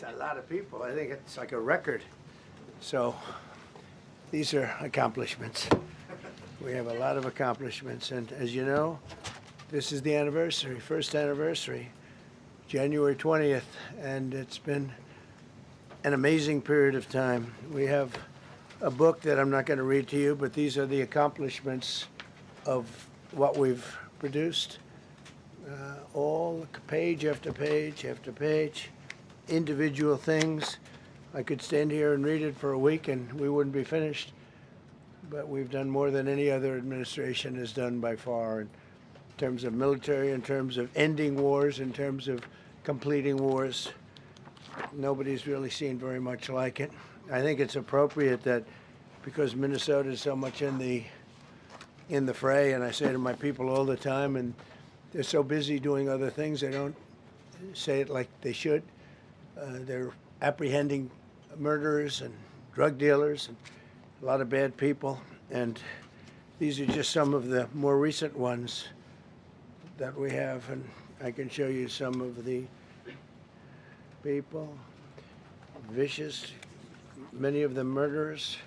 a lot of people. I think it's like a record. So these are accomplishments. We have a lot of accomplishments. And as you know, this is the anniversary, first anniversary, January 20th. And it's been an amazing period of time. We have a book that I'm not going to read to you, but these are the accomplishments of what we've produced. All page after page after page, individual things. I could stand here and read it for a week and we wouldn't be finished. But we've done more than any other administration has done by far in terms of military, in terms of ending wars, in terms of completing wars. Nobody's really seen very much like it. I think it's appropriate that because Minnesota is so much in the fray, and I say to my people all the time, and they're so busy doing other things, they don't say it like they should. They're apprehending murderers and drug dealers and a lot of bad people. And these are just some of the more recent ones that we have. And I can show you some of the people, vicious, many of them murderers.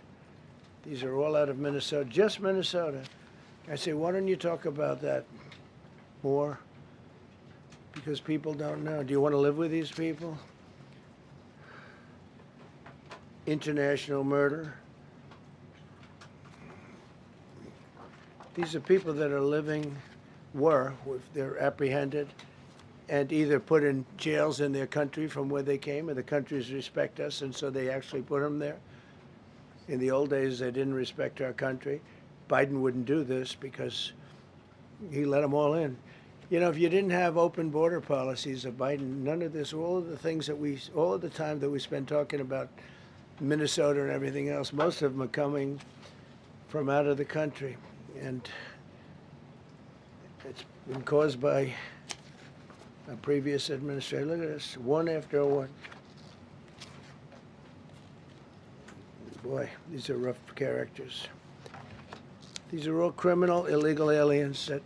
These are all out of Minnesota, just Minnesota. I say, why don't you talk about that more? Because people don't know. Do you want to live with these people? International murder. These are people that are living, they're apprehended and either put in jails in their country from where they came, and the countries respect us, and so they actually put them there. In the old days, they didn't respect our country. Biden wouldn't do this because he let them all in. You know, if you didn't have open border policies of Biden, none of this, all of the things that all of the time that we spend talking about Minnesota and everything else, most of them are coming from out of the country. And it's been caused by a previous administration. Look at this, one after one. Boy, these are rough characters. These are all criminal, illegal aliens that,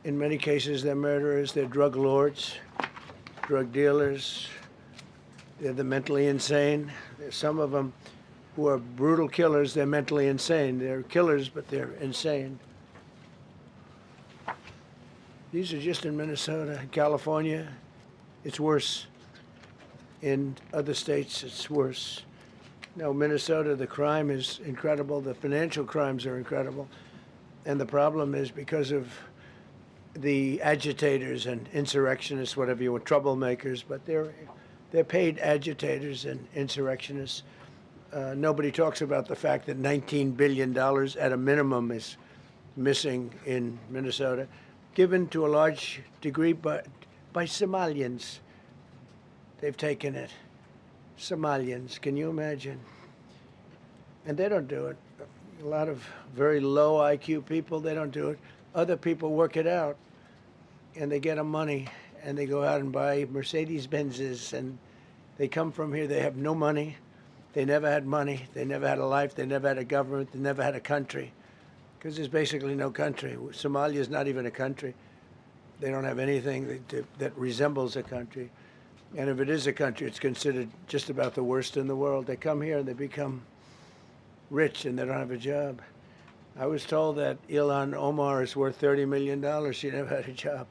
in many cases, they're murderers, they're drug lords, drug dealers, they're the mentally insane. There's some of them who are brutal killers, they're mentally insane. They're killers, but they're insane. These are just in Minnesota. In California, it's worse. In other states, it's worse. Now, Minnesota, the crime is incredible. The financial crimes are incredible. And the problem is because of the agitators and insurrectionists, whatever you want, troublemakers, but they're paid agitators and insurrectionists. Nobody talks about the fact that $19 billion at a minimum is missing in Minnesota, given to a large degree by Somalians. They've taken it. Somalians, can you imagine? And they don't do it. A lot of very low IQ people, they don't do it. Other people work it out, and they get them money, and they go out and buy Mercedes-Benzes, and they come from here, they have no money. They never had money. They never had a life. They never had a government. They never had a country, because there's basically no country. Somalia is not even a country. They don't have anything that resembles a country. And if it is a country, it's considered just about the worst in the world. They come here and they become rich and they don't have a job. I was told that Ilhan Omar is worth $30 million. She never had a job.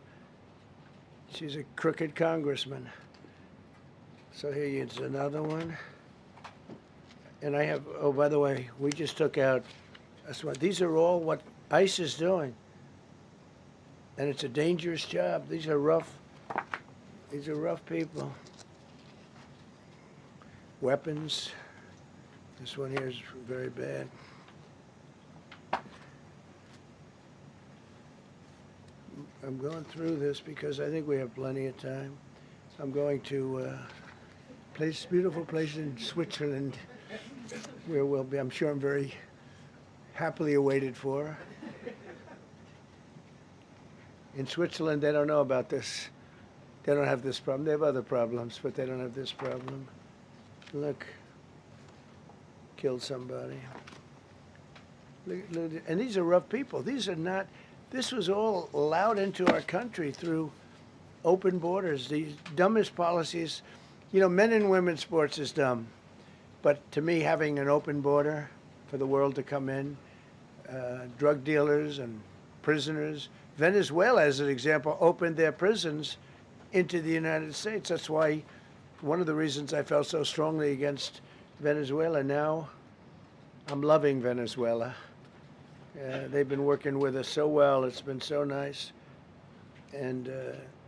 She's a crooked congressman. So here is another one. And I have, oh, by the way, we just took out, these are all what ICE is doing. And it's a dangerous job. These are rough people. Weapons. This one here is very bad. I'm going through this because I think we have plenty of time. I'm going to beautiful place in Switzerland where we'll be, I'm sure I'm very happily awaited for. In Switzerland, they don't know about this. They don't have this problem. They have other problems, but they don't have this problem. Look, killed somebody. Look, and these are rough people. These are not, this was all allowed into our country through open borders. The dumbest policies You know, men and women's sports is dumb, but to me, having an open border for the world to come in, drug dealers and prisoners. Venezuela, as an example, opened their prisons into the United States. That's why one of the reasons I felt so strongly against Venezuela. Now I'm loving Venezuela. They've been working with us so well. It's been so nice. And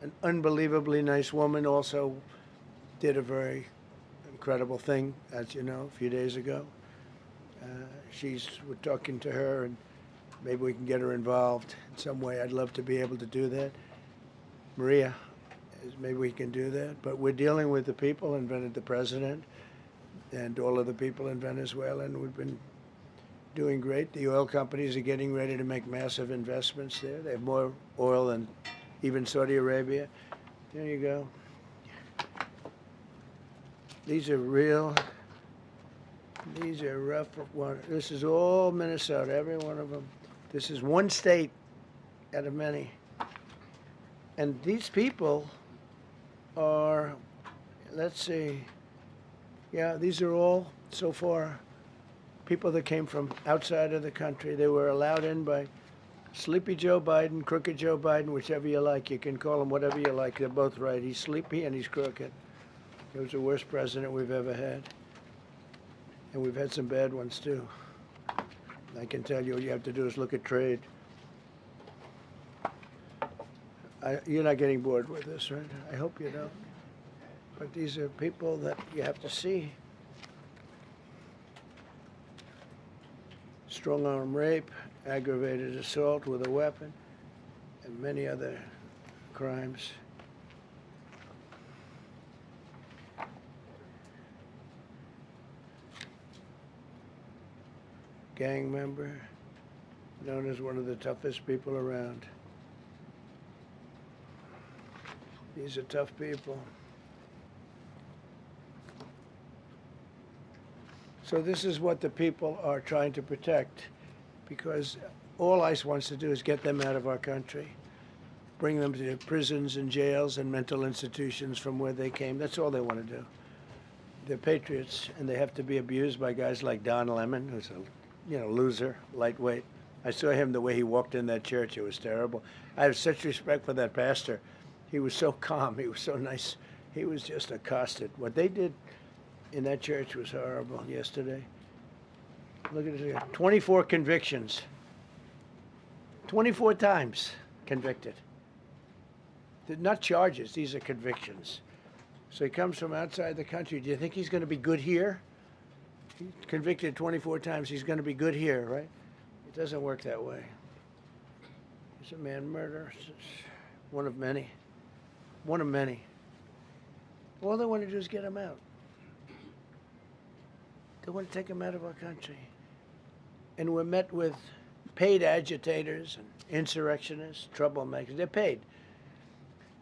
an unbelievably nice woman also did a very incredible thing, as you know, a few days ago. We're talking to her, and maybe we can get her involved in some way. I'd love to be able to do that. Maria, maybe we can do that. But we're dealing with the people and the president and all of the people in Venezuela, and we've been doing great. The oil companies are getting ready to make massive investments there. They have more oil than even Saudi Arabia. There you go. These are real. These are rough. This is all Minnesota, every one of them. This is one state out of many. And these people are, let's see, yeah, these are all, so far, people that came from outside of the country. They were allowed in by Sleepy Joe Biden, Crooked Joe Biden, whichever you like. You can call him whatever you like. They're both right. He's sleepy and he's crooked. He was the worst president we've ever had. And we've had some bad ones, too. I can tell you, all you have to do is look at trade. You're not getting bored with this, right? I hope you don't. But these are people that you have to see. Strong-arm rape, aggravated assault with a weapon, and many other crimes. Gang member, known as one of the toughest people around. These are tough people. So this is what the people are trying to protect, because all ICE wants to do is get them out of our country, bring them to prisons and jails and mental institutions from where they came. That's all they want to do. They're patriots, and they have to be abused by guys like Don Lemon, who's a loser, lightweight. I saw him the way he walked in that church. It was terrible. I have such respect for that pastor. He was so calm. He was so nice. He was just accosted. What they did in that church was horrible yesterday. Look at it here. 24 convictions. 24 times convicted. They're not charges. These are convictions. So he comes from outside the country. Do you think he's going to be good here? He's convicted 24 times. He's going to be good here, right? It doesn't work that way. He's a man murderer. One of many. One of many. All they want to do is get him out. They want to take him out of our country. And we're met with paid agitators and insurrectionists, troublemakers. They're paid.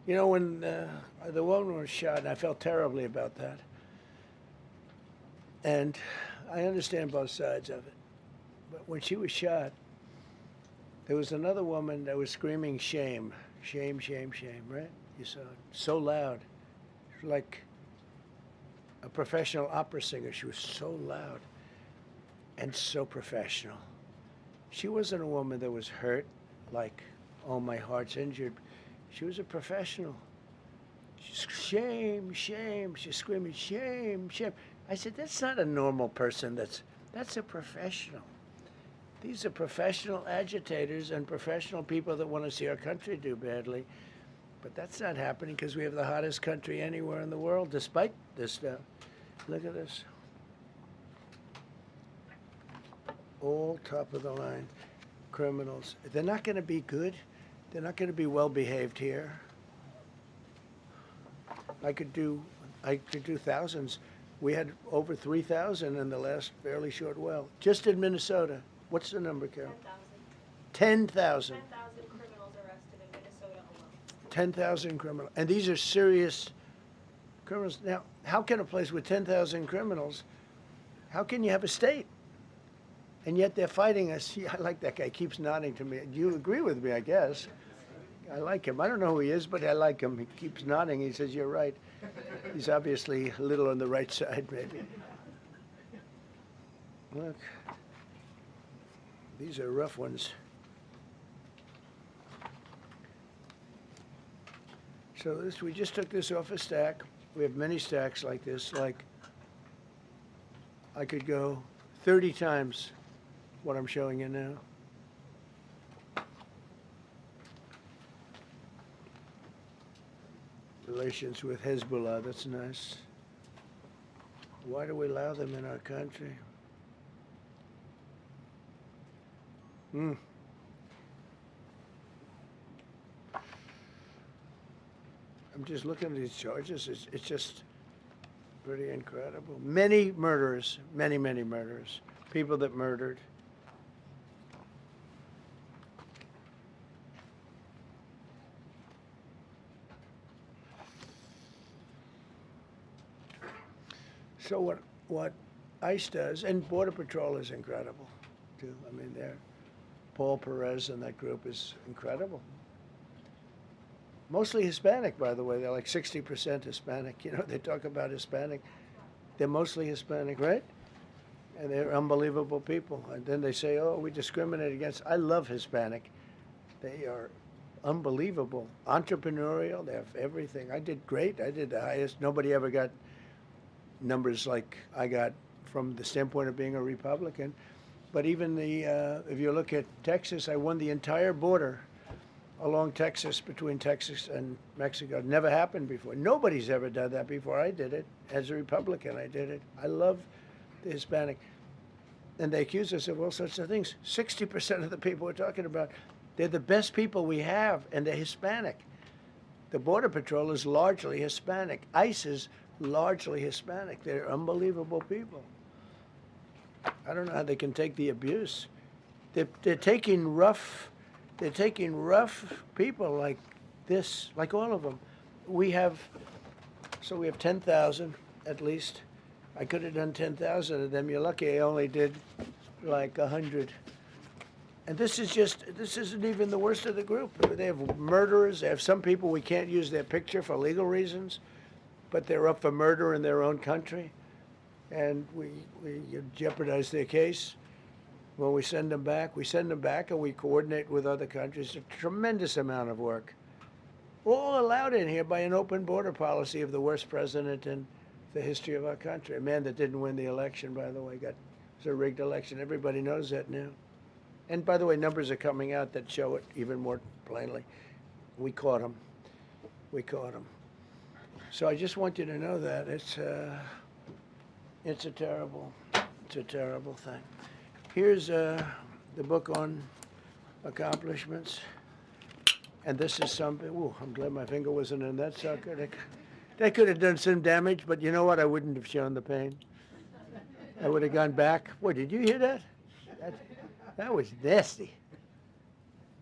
You know, when the woman was shot, and I felt terribly about that. And I understand both sides of it. But when she was shot, there was another woman that was screaming shame, shame, shame, shame, right? You saw it. So loud. She was like a professional opera singer. She was so loud and so professional. She wasn't a woman that was hurt, like, oh, my heart's injured. She was a professional. She's shame, shame. She's screaming shame, shame. I said, that's not a normal person. That's a professional. These are professional agitators and professional people that want to see our country do badly. But that's not happening because we have the hottest country anywhere in the world, despite this stuff. Look at this. All top of the line criminals. They're not going to be good. They're not going to be well behaved here. I could do thousands. We had over 3,000 in the last fairly short while. Just in Minnesota. What's the number, Carol? 10,000. 10,000 criminals arrested in Minnesota alone. 10,000 criminals. And these are serious criminals. Now, how can a place with 10,000 criminals, how can you have a state? And yet they're fighting us. Yeah, I like that guy. He keeps nodding to me. You agree with me, I guess. I like him. I don't know who he is, but I like him. He keeps nodding. He says, you're right. He's obviously a little on the right side, maybe. Look, these are rough ones. So this, we just took this off a stack. We have many stacks like this. Like, I could go 30 times what I'm showing you now. Relations with Hezbollah, that's nice. Why do we allow them in our country? I'm just looking at these charges. It's just pretty incredible. Many murderers, many murderers. People that murdered. So what ICE does, and Border Patrol is incredible, too. I mean, Paul Perez and that group is incredible. Mostly Hispanic, by the way. They're like 60% Hispanic. You know, they talk about Hispanic. They're mostly Hispanic, right? And they're unbelievable people. And then they say, oh, we discriminate against. I love Hispanic. They are unbelievable. Entrepreneurial. They have everything. I did great. I did the highest. Nobody ever got numbers like I got from the standpoint of being a Republican. But even if you look at Texas, I won the entire border along Texas, between Texas and Mexico. It never happened before. Nobody's ever done that before. I did it. As a Republican, I did it. I love the Hispanic. And they accuse us of all sorts of things. 60% of the people we're talking about, they're the best people we have, and they're Hispanic. The Border Patrol is largely Hispanic. ICE is largely Hispanic. They're unbelievable people. I don't know how they can take the abuse. They're taking rough people like this, like all of them. We have 10,000 at least. I could have done 10,000 of them. You're lucky I only did like 100. And this isn't even the worst of the group. They have murderers. They have some people we can't use their picture for legal reasons, but they're up for murder in their own country. And we jeopardize their case. When we send them back and we coordinate with other countries. A tremendous amount of work. All allowed in here by an open border policy of the worst president in the history of our country. A man that didn't win the election, by the way. It was a rigged election. Everybody knows that now. And by the way, numbers are coming out that show it even more plainly. We caught him. We caught him. So I just want you to know that it's a terrible thing. Here's the book on accomplishments. And this is something, ooh, I'm glad my finger wasn't in that sucker. That could have done some damage, but you know what? I wouldn't have shown the pain. I would have gone back. What, did you hear that? That was nasty.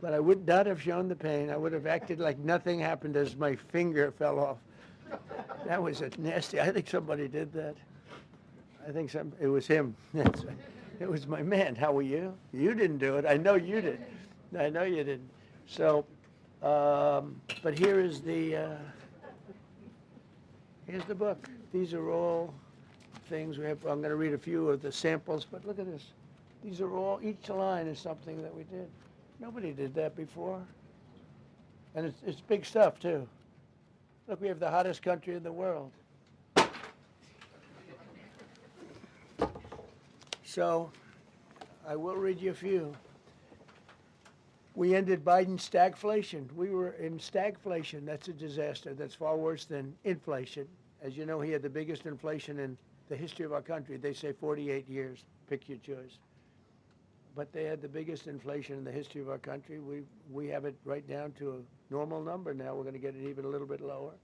But I would not have shown the pain. I would have acted like nothing happened as my finger fell off. That was nasty. I think somebody did that. It was him. It was my man. How were you? You didn't do it. I know you did. I know you didn't. So, but here's the book. These are all things we have. I'm going to read a few of the samples, but look at this. These are all, each line is something that we did. Nobody did that before. And it's big stuff, too. Look, we have the hottest country in the world. So, I will read you a few. We ended Biden's stagflation. We were in stagflation. That's a disaster. That's far worse than inflation. As you know, he had the biggest inflation in the history of our country. They say 48 years. Pick your choice. But they had the biggest inflation in the history of our country. We have it right down to a normal number now. We're going to get it even a little bit lower.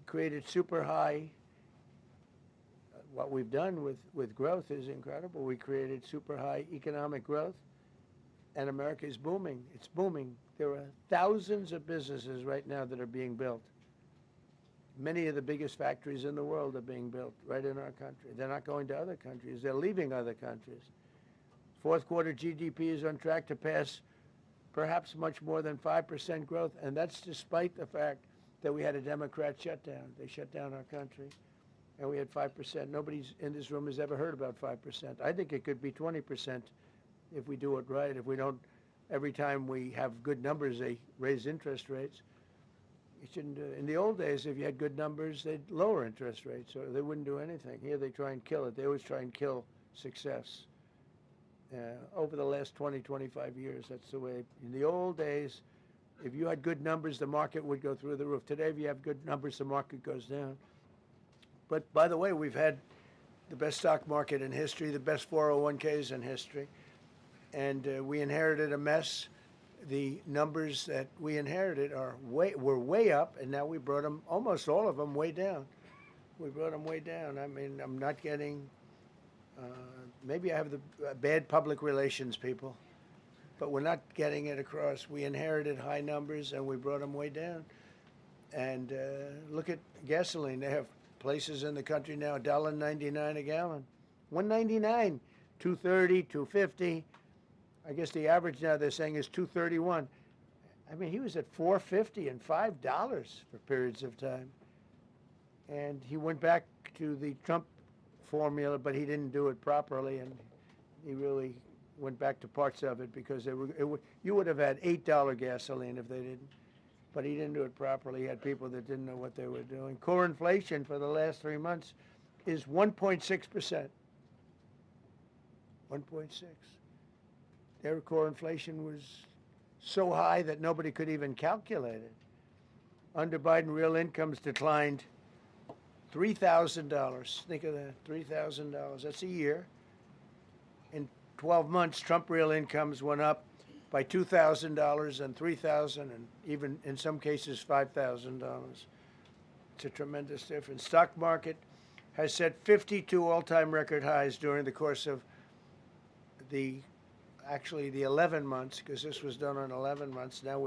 Created super high. What we've done with growth is incredible. We created super high economic growth, and America is booming. It's booming. There are thousands of businesses right now that are being built. Many of the biggest factories in the world are being built right in our country. They're not going to other countries. They're leaving other countries. Fourth quarter GDP is on track to pass perhaps much more than 5% growth, and that's despite the fact that we had a Democrat shutdown. They shut down our country, and we had 5%. Nobody in this room has ever heard about 5%. I think it could be 20% if we do it right. If we don't, every time we have good numbers, they raise interest rates. You shouldn't do it. In the old days, if you had good numbers, they'd lower interest rates, or they wouldn't do anything. Here, they try and kill it. They always try and kill success. Over the last 20, 25 years, that's the way. In the old days, if you had good numbers, the market would go through the roof. Today, if you have good numbers, the market goes down. But by the way, we've had the best stock market in history, the best 401ks in history, and we inherited a mess. The numbers that we inherited were way up, and now we brought them, almost all of them, way down. We brought them way down. I mean, I'm not getting, maybe I have the bad public relations people, but we're not getting it across. We inherited high numbers, and we brought them way down. And look at gasoline. They have places in the country now, $1.99 a gallon. $1.99, $2.30, $2.50. I guess the average now they're saying is $2.31. I mean, he was at $4.50 and $5 for periods of time. And he went back to the Trump formula, but he didn't do it properly, and he really went back to parts of it because you would have had $8 gasoline if they didn't. But he didn't do it properly. He had people that didn't know what they were doing. Core inflation for the last 3 months is 1.6%. 1.6. Their core inflation was so high that nobody could even calculate it. Under Biden, real incomes declined $3,000. Think of that, $3,000. That's a year. In 12 months, Trump real incomes went up by $2,000 and $3,000 and even in some cases $5,000. It's a tremendous difference. Stock market has set 52 all-time record highs during the course of the 11 months, because this was done on 11 months. Now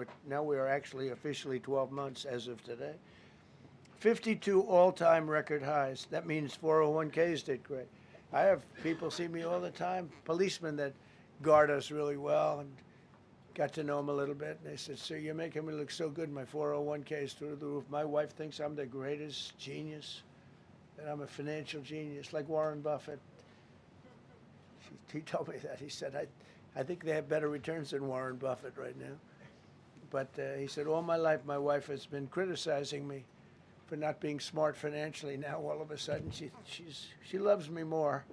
we are actually officially 12 months as of today. 52 all-time record highs. That means 401ks did great. I have people see me all the time, policemen that guard us really well, and got to know them a little bit. And they said, "Sir, you're making me look so good. My 401k is through the roof. My wife thinks I'm the greatest genius, that I'm a financial genius, like Warren Buffett." He told me that. He said, I think they have better returns than Warren Buffett right now. But he said, all my life, my wife has been criticizing me for not being smart financially. Now, all of a sudden, she loves me more.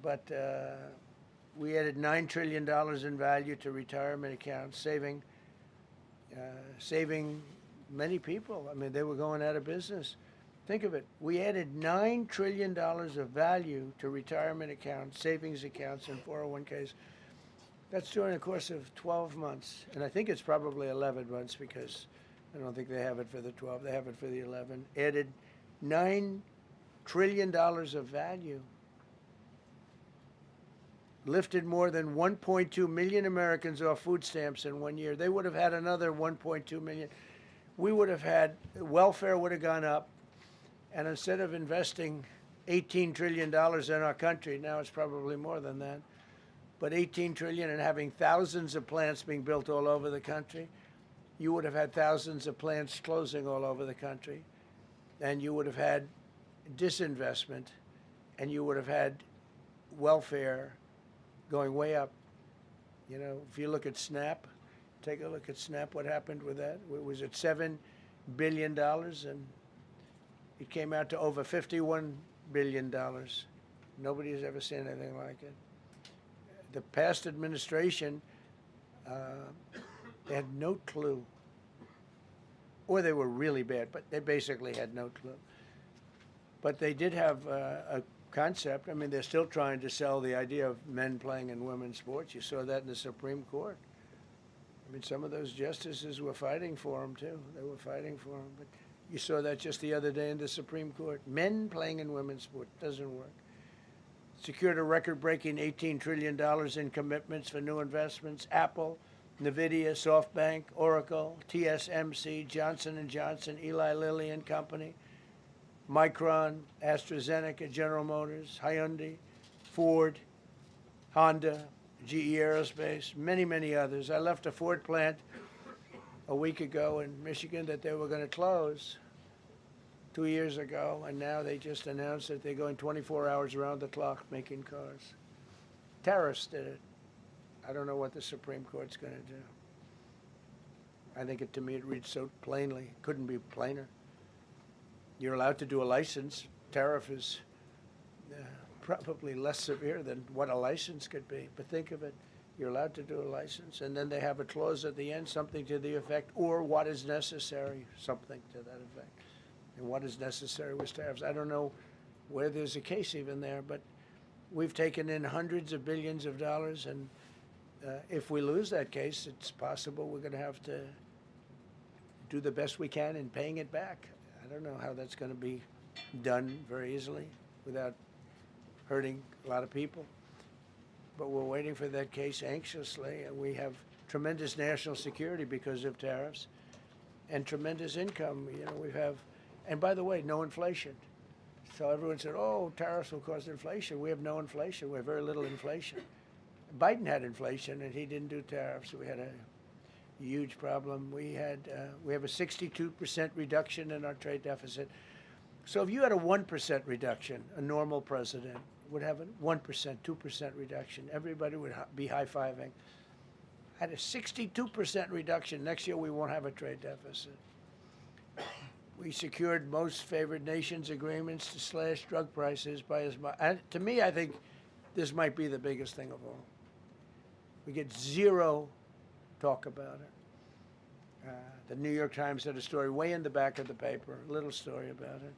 But we added $9 trillion in value to retirement accounts, saving many people. I mean, they were going out of business. Think of it. We added $9 trillion of value to retirement accounts, savings accounts, and 401ks. That's during the course of 12 months. And I think it's probably 11 months because I don't think they have it for the 12. They have it for the 11. Added $9 trillion of value. Lifted more than 1.2 million Americans off food stamps in 1 year. They would have had another 1.2 million. We would have had, welfare would have gone up. And instead of investing $18 trillion in our country, now it's probably more than that, but $18 trillion and having thousands of plants being built all over the country, you would have had thousands of plants closing all over the country, and you would have had disinvestment, and you would have had welfare going way up. You know, if you look at SNAP, take a look at SNAP, what happened with that? It was at $7 billion, and it came out to over $51 billion. Nobody has ever seen anything like it. The past administration, they had no clue. Or they were really bad, but they basically had no clue. But they did have a concept. I mean, they're still trying to sell the idea of men playing in women's sports. You saw that in the Supreme Court. I mean, some of those justices were fighting for them, too. They were fighting for them. But you saw that just the other day in the Supreme Court. Men playing in women's sport doesn't work. Secured a record-breaking $18 trillion in commitments for new investments. Apple, NVIDIA, SoftBank, Oracle, TSMC, Johnson & Johnson, Eli Lilly and Company, Micron, AstraZeneca, General Motors, Hyundai, Ford, Honda, GE Aerospace, many, many others. I left a Ford plant a week ago in Michigan that they were going to close 2 years ago, and now they just announced that they're going 24 hours around the clock making cars. Tariffs did it. I don't know what the Supreme Court's going to do. I think to me it reads so plainly. Couldn't be plainer. You're allowed to do a license. Tariff is probably less severe than what a license could be. But think of it. You're allowed to do a license, and then they have a clause at the end, something to the effect, or what is necessary, something to that effect. And what is necessary with tariffs. I don't know where there's a case even there, but we've taken in hundreds of billions of dollars, and if we lose that case, it's possible we're going to have to do the best we can in paying it back. I don't know how that's going to be done very easily without hurting a lot of people. But we're waiting for that case anxiously, and we have tremendous national security because of tariffs and tremendous income. You know, we have, and by the way, no inflation. So everyone said, oh, tariffs will cause inflation. We have no inflation. We have very little inflation. Biden had inflation, and he didn't do tariffs. We had a huge problem. We have a 62% reduction in our trade deficit. So if you had a 1% reduction, a normal president would have a 1%, 2% reduction. Everybody would be high-fiving. At a 62% reduction, next year we won't have a trade deficit. We secured most favored nations agreements to slash drug prices by as much. To me, I think this might be the biggest thing of all. We get zero talk about it. The New York Times had a story way in the back of the paper, a little story about it.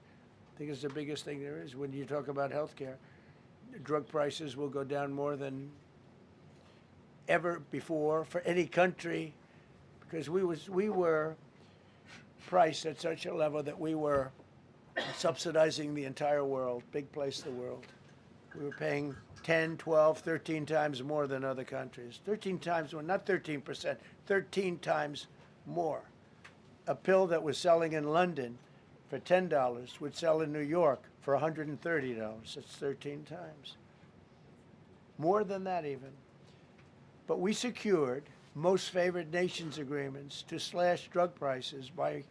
I think it's the biggest thing there is when you talk about healthcare. Drug prices will go down more than ever before for any country because we were priced at such a level that we were subsidizing the entire world, big place in the world. We were paying 10, 12, 13 times more than other countries. 13 times more, not 13%, 13 times more. A pill that was selling in London for $10 would sell in New York for $130. It's 13 times. More than that even. But we secured most favored nations agreements to slash drug prices by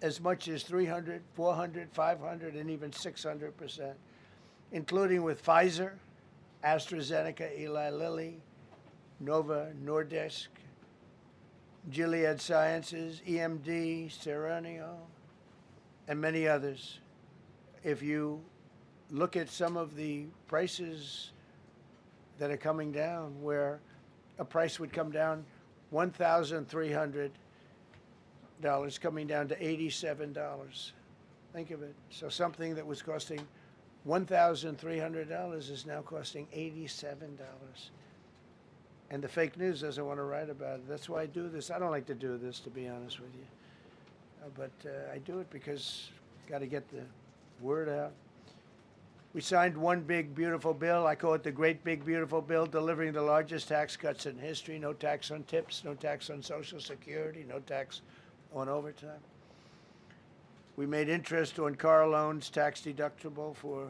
as much as 300, 400, 500, and even 600%, including with Pfizer, AstraZeneca, Eli Lilly, Novo Nordisk, Gilead Sciences, EMD, Serenio, and many others. If you look at some of the prices that are coming down, where a price would come down $1,300 coming down to $87. Think of it. So something that was costing $1,300 is now costing $87. And the fake news doesn't want to write about it. That's why I do this. I don't like to do this, to be honest with you. But I do it because got to get the word out. We signed one big, beautiful bill. I call it the Great Big Beautiful Bill, delivering the largest tax cuts in history. No tax on tips, no tax on Social Security, no tax on overtime. We made interest on car loans tax deductible for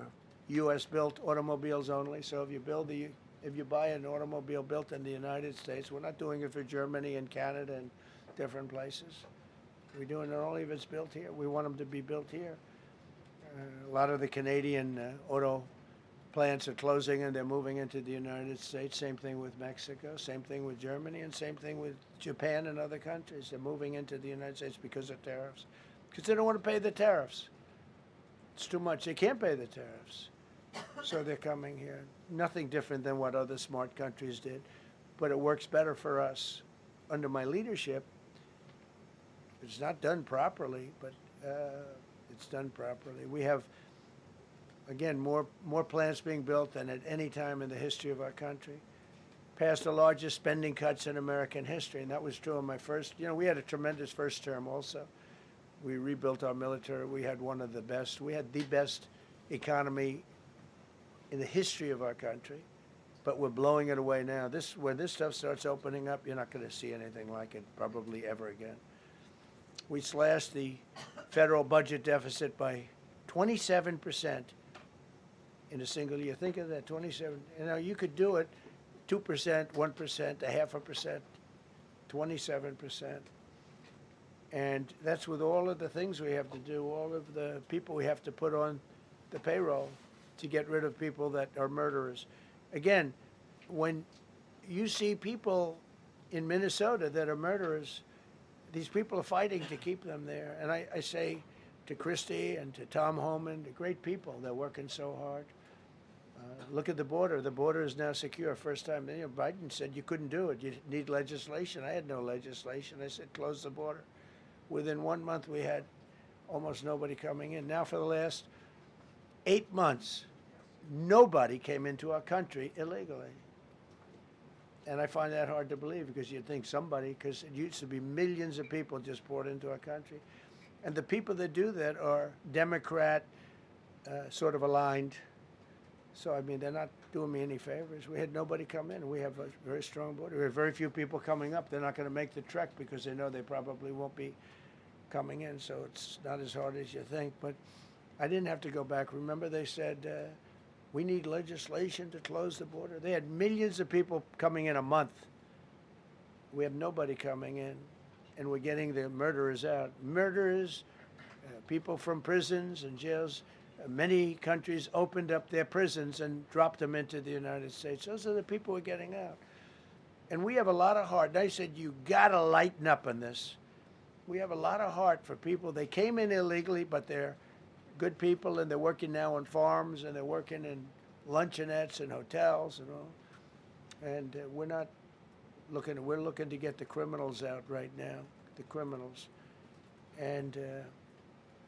U.S.-built automobiles only. So if you buy an automobile built in the United States, we're not doing it for Germany and Canada and different places. We're doing it only if it's built here. We want them to be built here. A lot of the Canadian auto plants are closing and they're moving into the United States. Same thing with Mexico, same thing with Germany, and same thing with Japan and other countries. They're moving into the United States because of tariffs. Because they don't want to pay the tariffs. It's too much. They can't pay the tariffs. So they're coming here. Nothing different than what other smart countries did. But it works better for us. Under my leadership, it's not done properly, but it's done properly. We have, again, more plants being built than at any time in the history of our country. Passed the largest spending cuts in American history, and that was true in my first. We had a tremendous first term also. We rebuilt our military. We had one of the best. We had the best economy in the history of our country, but we're blowing it away now. When this stuff starts opening up, you're not going to see anything like it probably ever again. We slashed the federal budget deficit by 27% in a single year. Think of that, 27. You could do it 2%, 1%, 0.5%, 27%. And that's with all of the things we have to do, all of the people we have to put on the payroll to get rid of people that are murderers. Again, when you see people in Minnesota that are murderers, these people are fighting to keep them there. And I say to Christie and to Tom Homan, the great people, they're working so hard. Look at the border. The border is now secure. First time, Biden said you couldn't do it. You need legislation. I had no legislation. I said close the border. Within 1 month, we had almost nobody coming in. Now, for the last 8 months, nobody came into our country illegally. And I find that hard to believe because you'd think somebody, because it used to be millions of people just poured into our country. And the people that do that are Democrat, sort of aligned. So, I mean, they're not doing me any favors. We had nobody come in. We have a very strong border. We have very few people coming up. They're not going to make the trek because they know they probably won't be coming in. So it's not as hard as you think. But I didn't have to go back. Remember, they said, we need legislation to close the border. They had millions of people coming in a month. We have nobody coming in, and we're getting the murderers out. Murderers, people from prisons and jails. Many countries opened up their prisons and dropped them into the United States. Those are the people we're getting out. And we have a lot of heart. And I said, you got to lighten up on this. We have a lot of heart for people. They came in illegally, but they're good people, and they're working now on farms, and they're working in luncheonettes and hotels and all. And we're looking to get the criminals out right now, the criminals. And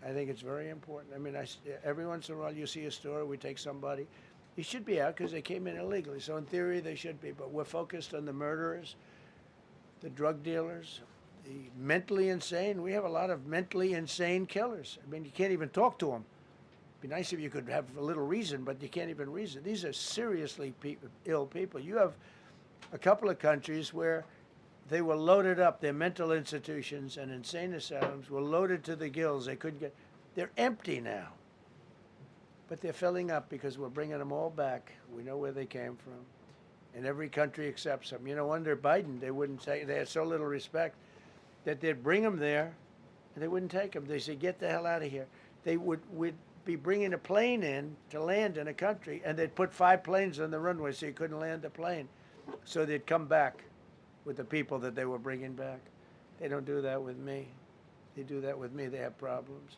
I think it's very important. I mean, every once in a while you see a story, we take somebody. He should be out because they came in illegally. So in theory, they should be. But we're focused on the murderers, the drug dealers, the mentally insane. We have a lot of mentally insane killers. I mean, you can't even talk to them. It'd be nice if you could have a little reason, but you can't even reason. These are seriously ill people. You have a couple of countries where they were loaded up. Their mental institutions and insane asylums were loaded to the gills. They couldn't get. They're empty now. But they're filling up because we're bringing them all back. We know where they came from. And every country accepts them. You know, under Biden, they wouldn't take. They had so little respect that they'd bring them there, and they wouldn't take them. They said, get the hell out of here. They would be bringing a plane in to land in a country, and they'd put 5 planes on the runway so you couldn't land the plane. So they'd come back with the people that they were bringing back. They don't do that with me. They do that with me. They have problems.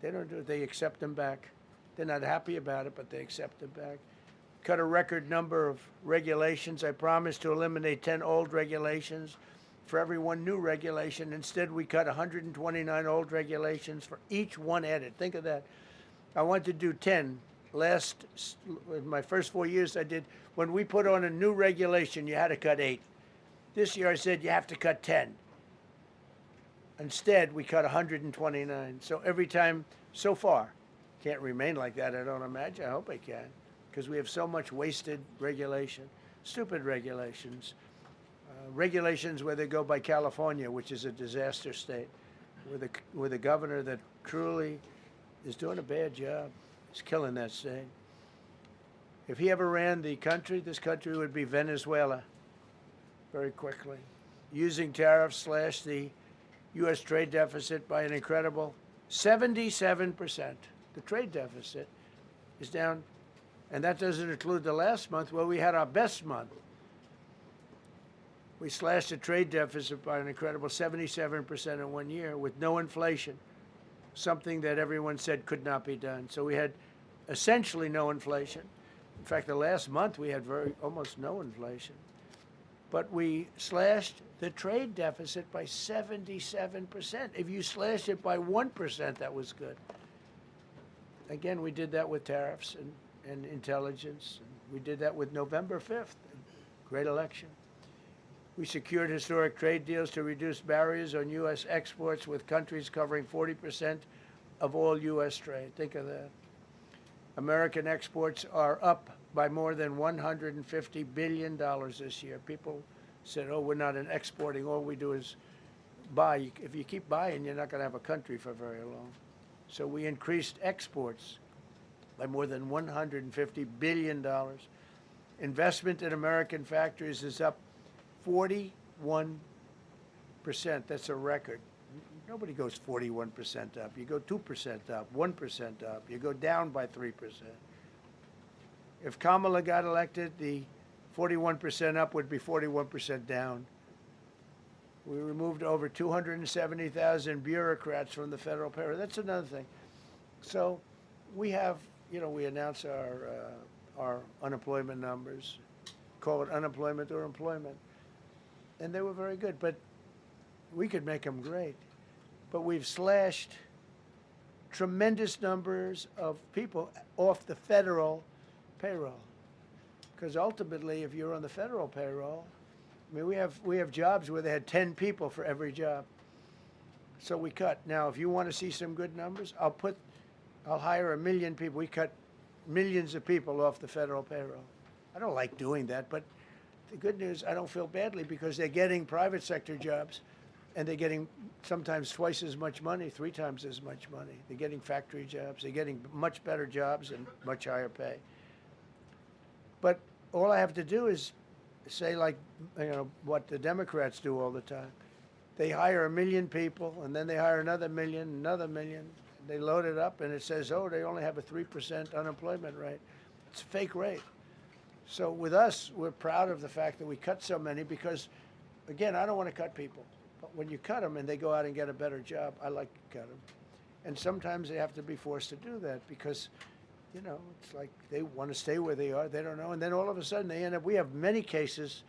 They don't do it. They accept them back. They're not happy about it, but they accept them back. Cut a record number of regulations. I promised to eliminate 10 old regulations for every one new regulation. Instead, we cut 129 old regulations for each one added. Think of that. I wanted to do 10. In my first 4 years, I did. When we put on a new regulation, you had to cut 8. This year I said you have to cut 10. Instead, we cut 129. So every time, so far, can't remain like that, I don't imagine. I hope I can, because we have so much wasted regulation, stupid regulations. Regulations where they go by California, which is a disaster state, with a governor that truly is doing a bad job. He's killing that state. If he ever ran the country, this country would be Venezuela. Very quickly. Using tariffs slash the U.S. trade deficit by an incredible 77%. The trade deficit is down, and that doesn't include the last month where we had our best month. We slashed the trade deficit by an incredible 77% in 1 year with no inflation, something that everyone said could not be done. So we had essentially no inflation. In fact, the last month we had almost no inflation. But we slashed the trade deficit by 77%. If you slashed it by 1%, that was good. Again, we did that with tariffs and intelligence. We did that with November 5th, great election. We secured historic trade deals to reduce barriers on U.S. exports with countries covering 40% of all U.S. trade. Think of that. American exports are up by more than $150 billion this year. People said, oh, we're not an exporting. All we do is buy. If you keep buying, you're not going to have a country for very long. So we increased exports by more than $150 billion. Investment in American factories is up 41%. That's a record. Nobody goes 41% up. You go 2% up, 1% up. You go down by 3%. If Kamala got elected, the 41% up would be 41% down. We removed over 270,000 bureaucrats from the federal payroll. That's another thing. So we have, we announce our unemployment numbers, call it unemployment or employment, and they were very good. But we could make them great. But we've slashed tremendous numbers of people off the federal payroll. Because ultimately, if you're on the federal payroll, I mean, we have jobs where they had 10 people for every job. So we cut. Now, if you want to see some good numbers, I'll hire 1 million people. We cut millions of people off the federal payroll. I don't like doing that, but the good news, I don't feel badly because they're getting private sector jobs, and they're getting sometimes twice as much money, 3 times as much money. They're getting factory jobs. They're getting much better jobs and much higher pay. But all I have to do is say, like, what the Democrats do all the time. They hire 1 million people, and then they hire another million. They load it up, and it says, oh, they only have a 3% unemployment rate. It's a fake rate. So with us, we're proud of the fact that we cut so many because, again, I don't want to cut people. But when you cut them and they go out and get a better job, I like to cut them. And sometimes they have to be forced to do that because, it's like they want to stay where they are. They don't know. And then all of a sudden they end up, we have many cases,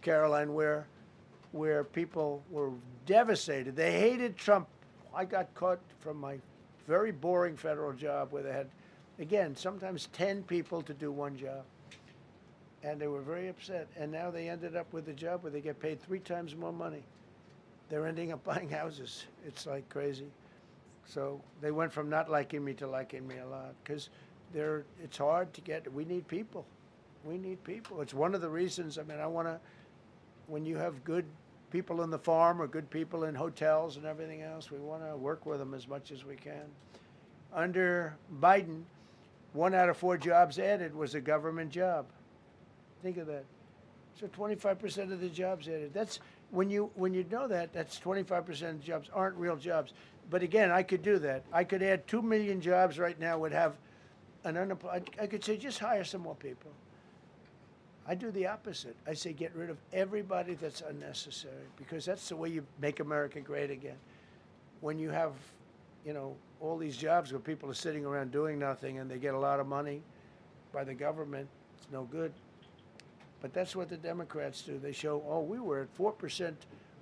Caroline, where people were devastated. They hated Trump. I got caught from my very boring federal job where they had, again, sometimes 10 people to do one job. And they were very upset. And now they ended up with a job where they get paid 3 times more money. They're ending up buying houses. It's like crazy. So they went from not liking me to liking me a lot because it's hard to get. We need people. We need people. It's one of the reasons. I mean, when you have good people on the farm or good people in hotels and everything else, we want to work with them as much as we can. Under Biden, 1 out of 4 jobs added was a government job. Think of that. So 25% of the jobs added. That's when you know that, that's 25% of the jobs aren't real jobs. But again, I could do that. I could add 2 million jobs right now, would have an unemployed. I could say just hire some more people. I do the opposite. I say get rid of everybody that's unnecessary because that's the way you make America great again. When you have, all these jobs where people are sitting around doing nothing and they get a lot of money by the government, it's no good. But that's what the Democrats do. They show, oh, we were at 4%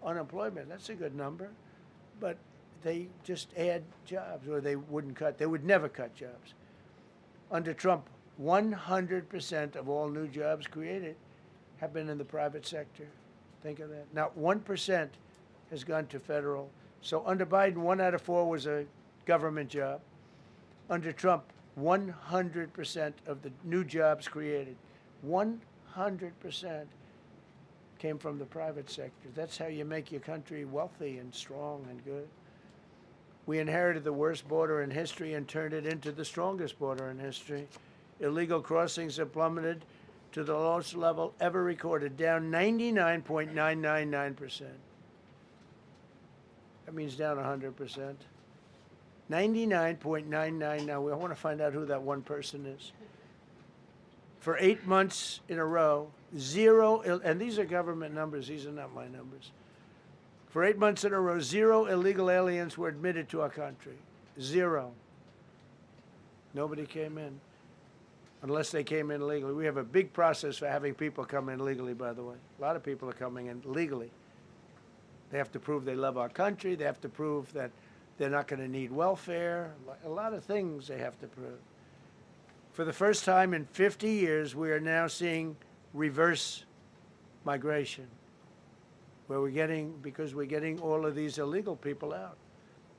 unemployment. That's a good number. But they just add jobs, or they wouldn't cut. They would never cut jobs. Under Trump, 100% of all new jobs created have been in the private sector. Think of that. Not 1% has gone to federal. So under Biden, 1 out of 4 was a government job. Under Trump, 100% of the new jobs created, 100% came from the private sector. That's how you make your country wealthy and strong and good. We inherited the worst border in history and turned it into the strongest border in history. Illegal crossings have plummeted to the lowest level ever recorded, down 99.999%. That means down 100%. 99.99. Now, we want to find out who that one person is. For 8 months in a row, 0, and these are government numbers, these are not my numbers. For 8 months in a row, 0 illegal aliens were admitted to our country. 0. Nobody came in, unless they came in legally. We have a big process for having people come in legally, by the way. A lot of people are coming in legally. They have to prove they love our country. They have to prove that they're not going to need welfare. A lot of things they have to prove. For the first time in 50 years, we are now seeing reverse migration, where because we're getting all of these illegal people out.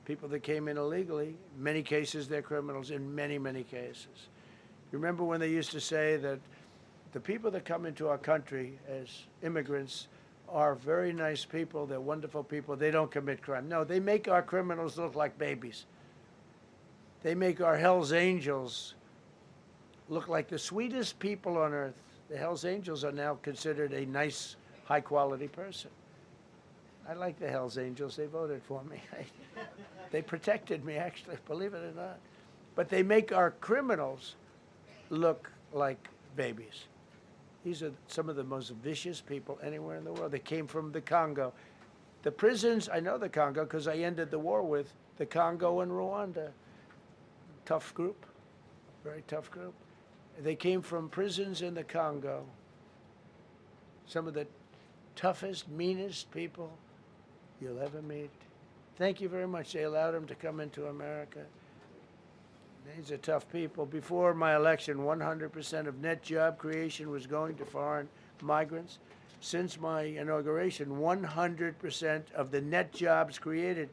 People that came in illegally, in many cases they're criminals, in many, many cases. Remember when they used to say that the people that come into our country as immigrants are very nice people, they're wonderful people, they don't commit crime. No, they make our criminals look like babies. They make our Hells Angels look like the sweetest people on earth. The Hells Angels are now considered a nice, high-quality person. I like the Hells Angels. They voted for me. They protected me, actually, believe it or not. But they make our criminals look like babies. These are some of the most vicious people anywhere in the world. They came from the Congo. The prisons, I know the Congo because I ended the war with the Congo and Rwanda. Tough group, very tough group. They came from prisons in the Congo. Some of the toughest, meanest people you'll ever meet. Thank you very much. They allowed them to come into America. These are tough people. Before my election, 100% of net job creation was going to foreign migrants. Since my inauguration, 100% of the net jobs created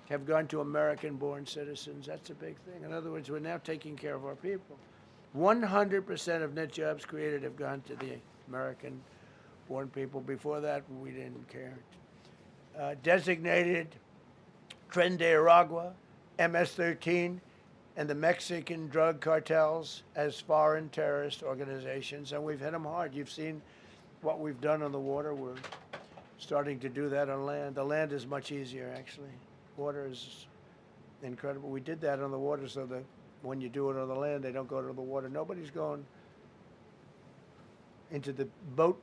have gone to American-born citizens. That's a big thing. In other words, we're now taking care of our people. 100% of net jobs created have gone to the American-born people. Before that, we didn't care. Designated Tren de Aragua, MS-13, and the Mexican drug cartels as foreign terrorist organizations, and we've hit them hard. You've seen what we've done on the water. We're starting to do that on land. The land is much easier, actually. Water is incredible. We did that on the water so that when you do it on the land, they don't go to the water. Nobody's going into the boat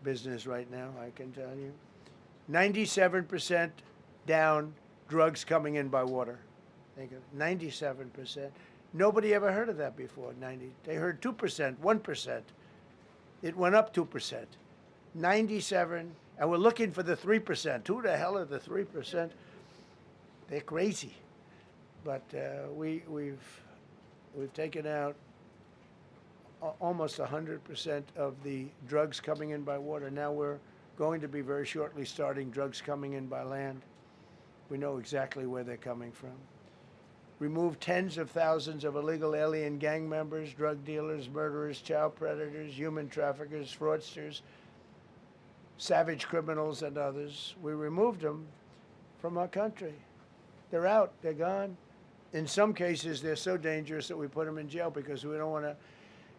business right now, I can tell you. 97% down drugs coming in by water. Think of it, 97%. Nobody ever heard of that before. They heard 2%, 1%. It went up 2%. 97, and we're looking for the 3%. Who the hell are the 3%? They're crazy. But we've taken out almost 100% of the drugs coming in by water. Now we're going to be very shortly starting drugs coming in by land. We know exactly where they're coming from. Remove tens of thousands of illegal alien gang members, drug dealers, murderers, child predators, human traffickers, fraudsters, savage criminals, and others. We removed them from our country. They're out. They're gone. In some cases, they're so dangerous that we put them in jail because we don't want to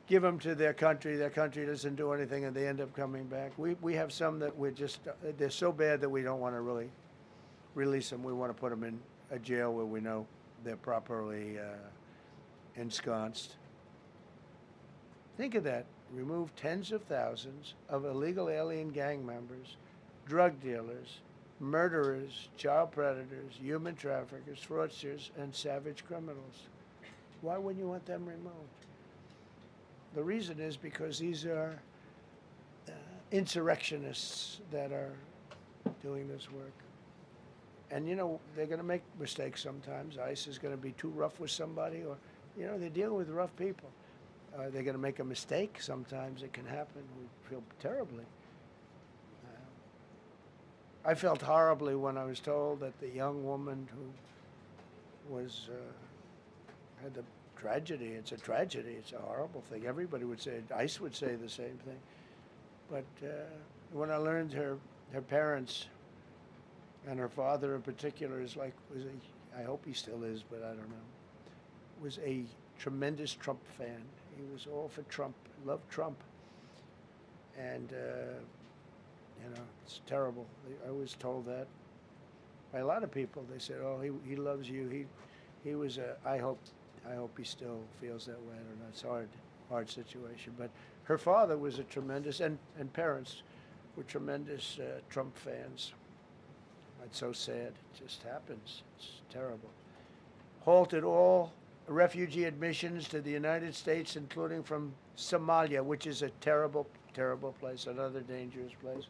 give them to their country. Their country doesn't do anything, and they end up coming back. We have some that they're so bad that we don't want to really release them. We want to put them in a jail where we know they're properly ensconced. Think of that. Remove tens of thousands of illegal alien gang members, drug dealers, murderers, child predators, human traffickers, fraudsters, and savage criminals. Why wouldn't you want them removed? The reason is because these are insurrectionists that are doing this work. And, you know, they're going to make mistakes sometimes. ICE is going to be too rough with somebody, or, you know, they're dealing with rough people. They're going to make a mistake sometimes. It can happen. We feel terribly. I felt horribly when I was told that the young woman who was had the tragedy. It's a tragedy. It's a horrible thing. Everybody would say, ICE would say the same thing. But when I learned her parents and her father in particular I hope he still is, but I don't know, was a tremendous Trump fan. He was all for Trump, loved Trump. And, you know, it's terrible. I was told that by a lot of people. They said, oh, he loves you. He was I hope he still feels that way. I don't know. It's a hard situation. But her father was a tremendous, and parents were tremendous Trump fans. It's so sad. It just happens. It's terrible. Halted all refugee admissions to the United States, including from Somalia, which is a terrible, terrible place, another dangerous place.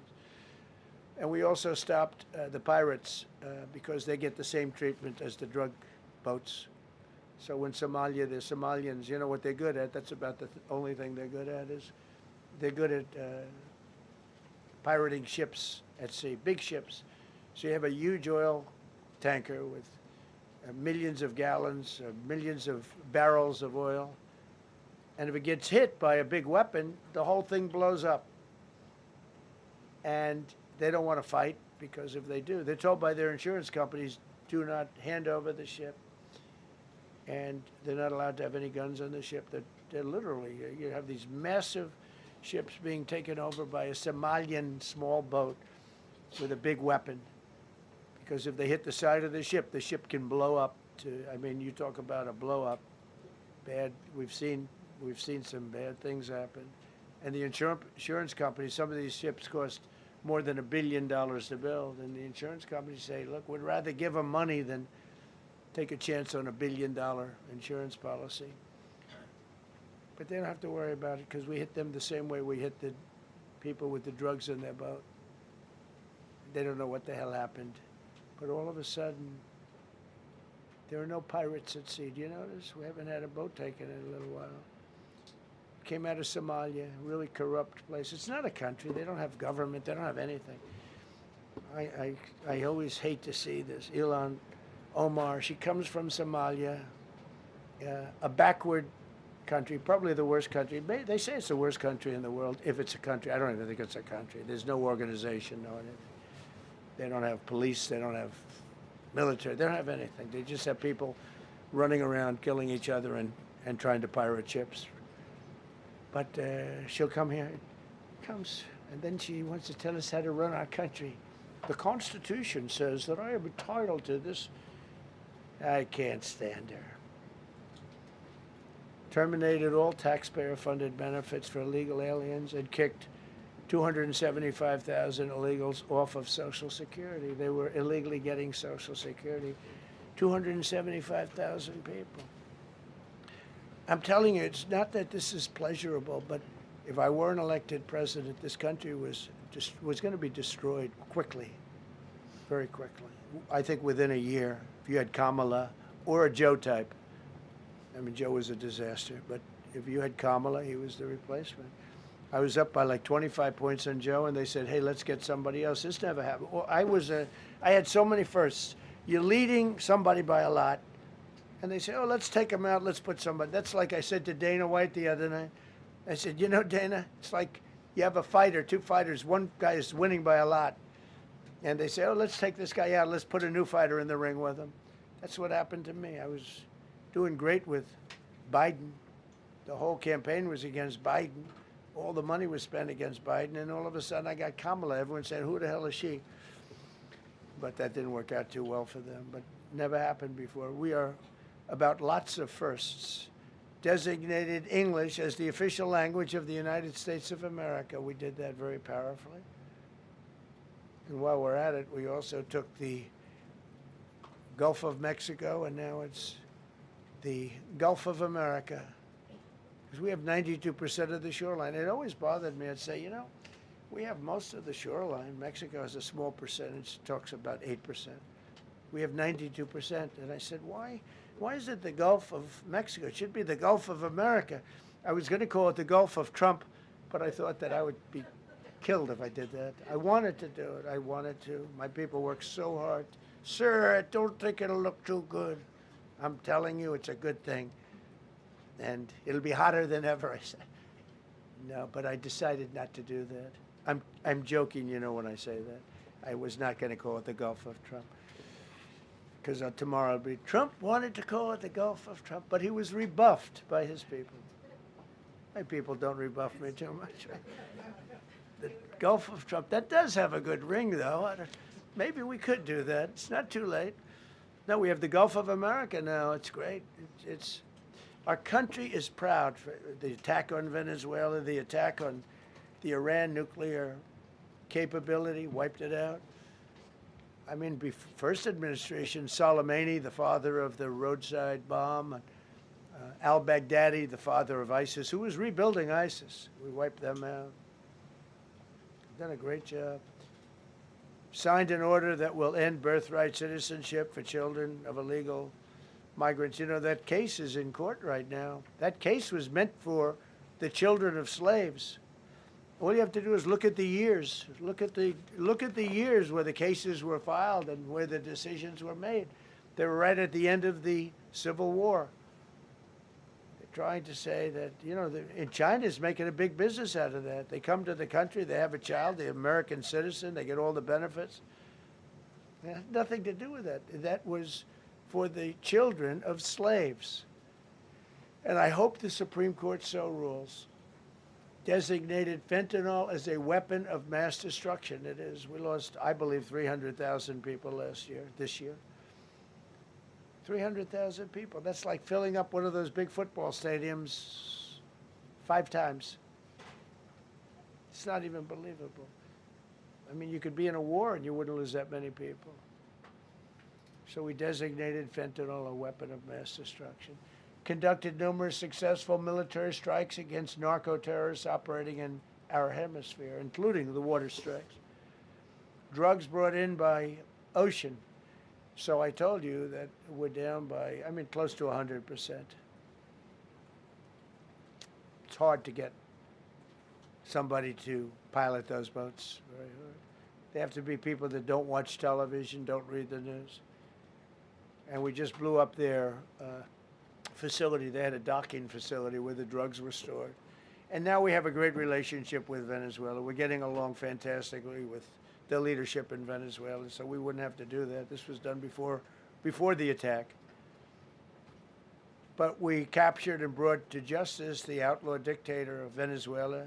And we also stopped the pirates because they get the same treatment as the drug boats. So in Somalia, the Somalians, you know what they're good at? That's about the only thing they're good at is they're good at pirating ships at sea, big ships. So you have a huge oil tanker with millions of gallons, millions of barrels of oil. And if it gets hit by a big weapon, the whole thing blows up. And they don't want to fight because if they do, they're told by their insurance companies, do not hand over the ship. And they're not allowed to have any guns on the ship. They're literally, you have these massive ships being taken over by a Somalian small boat with a big weapon. because if they hit the side of the ship can blow up. I mean, you talk about a blow up. Bad. We've seen some bad things happen, and the insurance companies. Some of these ships cost more than $1 billion to build, and the insurance companies say, "Look, we'd rather give them money than take a chance on $1 billion insurance policy." But they don't have to worry about it because we hit them the same way we hit the people with the drugs in their boat. They don't know what the hell happened, but all of a sudden, there are no pirates at sea. Do you notice? We haven't had a boat taken in a little while. Came out of Somalia, really corrupt place. It's not a country. They don't have government. They don't have anything. I always hate to see this. Ilhan Omar, she comes from Somalia, a backward country, probably the worst country. They say it's the worst country in the world, if it's a country. I don't even think it's a country. There's no organization, no anything. They don't have police. They don't have military. They don't have anything. They just have people running around killing each other and trying to pirate ships. But she'll come here, comes, and then she wants to tell us how to run our country. The Constitution says that I am entitled to this. I can't stand her. Terminated all taxpayer-funded benefits for illegal aliens and kicked 275,000 illegals off of Social Security. They were illegally getting Social Security. 275,000 people. I'm telling you, it's not that this is pleasurable, but if I were an elected president, this country was going to be destroyed quickly, very quickly. I think within a year, if you had Kamala or a Joe type. I mean, Joe was a disaster, but if you had Kamala, he was the replacement. I was up by like 25 points on Joe, and they said, "Hey, let's get somebody else." This never happened. Well, I had so many firsts. You're leading somebody by a lot, and they say, "Oh, let's take him out. Let's put somebody." That's like I said to Dana White the other night. I said, "You know, Dana, it's like you have a fighter, two fighters. One guy is winning by a lot, and they say, 'Oh, let's take this guy out. Let's put a new fighter in the ring with him.'" That's what happened to me. I was doing great with Biden. The whole campaign was against Biden. All the money was spent against Biden, and all of a sudden I got Kamala. Everyone said, "Who the hell is she?" But that didn't work out too well for them. But never happened before. We are about lots of firsts. Designated English as the official language of the United States of America. We did that very powerfully. And while we're at it, we also took the Gulf of Mexico, and now it's the Gulf of America. Because we have 92% of the shoreline. It always bothered me. I'd say, you know, we have most of the shoreline. Mexico has a small percentage, talks about 8%. We have 92%. And I said, why is it the Gulf of Mexico? It should be the Gulf of America. I was going to call it the Gulf of Trump, but I thought that I would be killed if I did that. I wanted to do it. I wanted to. My people worked so hard. Sir, I don't think it'll look too good. I'm telling you, it's a good thing. And it'll be hotter than ever, I said. No, but I decided not to do that. I'm joking, you know, when I say that. I was not going to call it the Gulf of Trump. Because tomorrow it'll be, Trump wanted to call it the Gulf of Trump, but he was rebuffed by his people. My people don't rebuff me too much. The Gulf of Trump, that does have a good ring, though. Maybe we could do that. It's not too late. No, we have the Gulf of America now. It's great. Our country is proud for the attack on Venezuela, the attack on the Iran nuclear capability, wiped it out. I mean, first administration, Soleimani, the father of the roadside bomb, al-Baghdadi, the father of ISIS, who was rebuilding ISIS. We wiped them out. Done a great job. Signed an order that will end birthright citizenship for children of illegal migrants. You know, that case is in court right now. That case was meant for the children of slaves. All you have to do is look at the years. Look at the years where the cases were filed and where the decisions were made. They were right at the end of the Civil War. They're trying to say that, you know, China's making a big business out of that. They come to the country, they have a child, the American citizen, they get all the benefits. It had nothing to do with that. That was for the children of slaves. And I hope the Supreme Court so rules. designated fentanyl as a weapon of mass destruction. It is. We lost, I believe, 300,000 people this year. 300,000 people. That's like filling up one of those big football stadiums 5 times. It's not even believable. I mean, you could be in a war and you wouldn't lose that many people. So we designated fentanyl a weapon of mass destruction. Conducted numerous successful military strikes against narco-terrorists operating in our hemisphere, including the water strikes. Drugs brought in by ocean. So I told you that we're down by, I mean, close to 100%. It's hard to get somebody to pilot those boats. Very hard. They have to be people that don't watch television, don't read the news. And we just blew up their facility. They had a docking facility where the drugs were stored. And now we have a great relationship with Venezuela. We're getting along fantastically with the leadership in Venezuela, so we wouldn't have to do that. This was done before the attack. But we captured and brought to justice the outlaw dictator of Venezuela,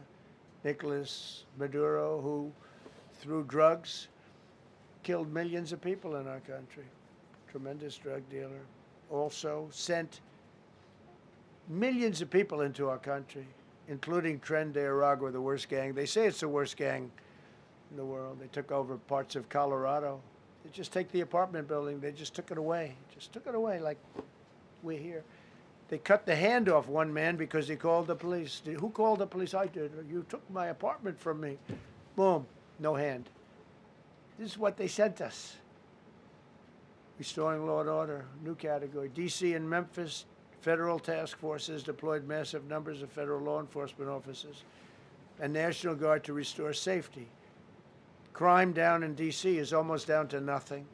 Nicolas Maduro, who, through drugs, killed millions of people in our country. Tremendous drug dealer. Also sent millions of people into our country, including Tren de Aragua, the worst gang. They say it's the worst gang in the world. They took over parts of Colorado. They just take the apartment building. They just took it away. Just took it away like we're here. They cut the hand off one man because he called the police. Who called the police? I did. You took my apartment from me. Boom, no hand. This is what they sent us. Restoring law and order, new category. D.C. and Memphis, federal task forces deployed massive numbers of federal law enforcement officers and National Guard to restore safety. Crime down in D.C. is almost down to nothing.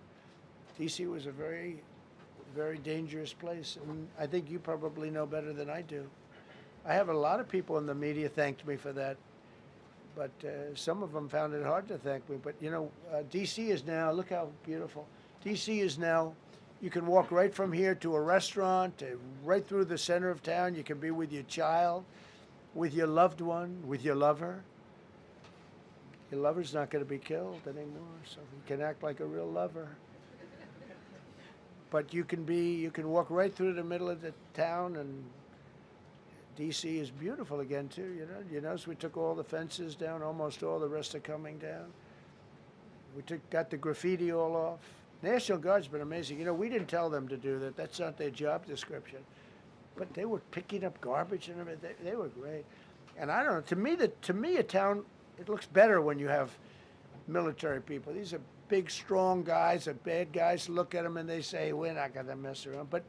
D.C. was a very, very dangerous place, and I think you probably know better than I do. I have a lot of people in the media thanked me for that, but some of them found it hard to thank me. But, you know, D.C. is now, look how beautiful. D.C. is now, you can walk right from here to a restaurant, right through the center of town. You can be with your child, with your loved one, with your lover. Your lover's not going to be killed anymore, so you can act like a real lover. But you can walk right through the middle of the town, and D.C. is beautiful again, too, you know. You notice we took all the fences down, almost all, the rest are coming down. We got the graffiti all off. National Guard's been amazing. You know, we didn't tell them to do that. That's not their job description. But they were picking up garbage and everything. They were great. And I don't know, to me, a town, it looks better when you have military people. These are big, strong guys, the bad guys look at them and they say, we're not going to mess around. But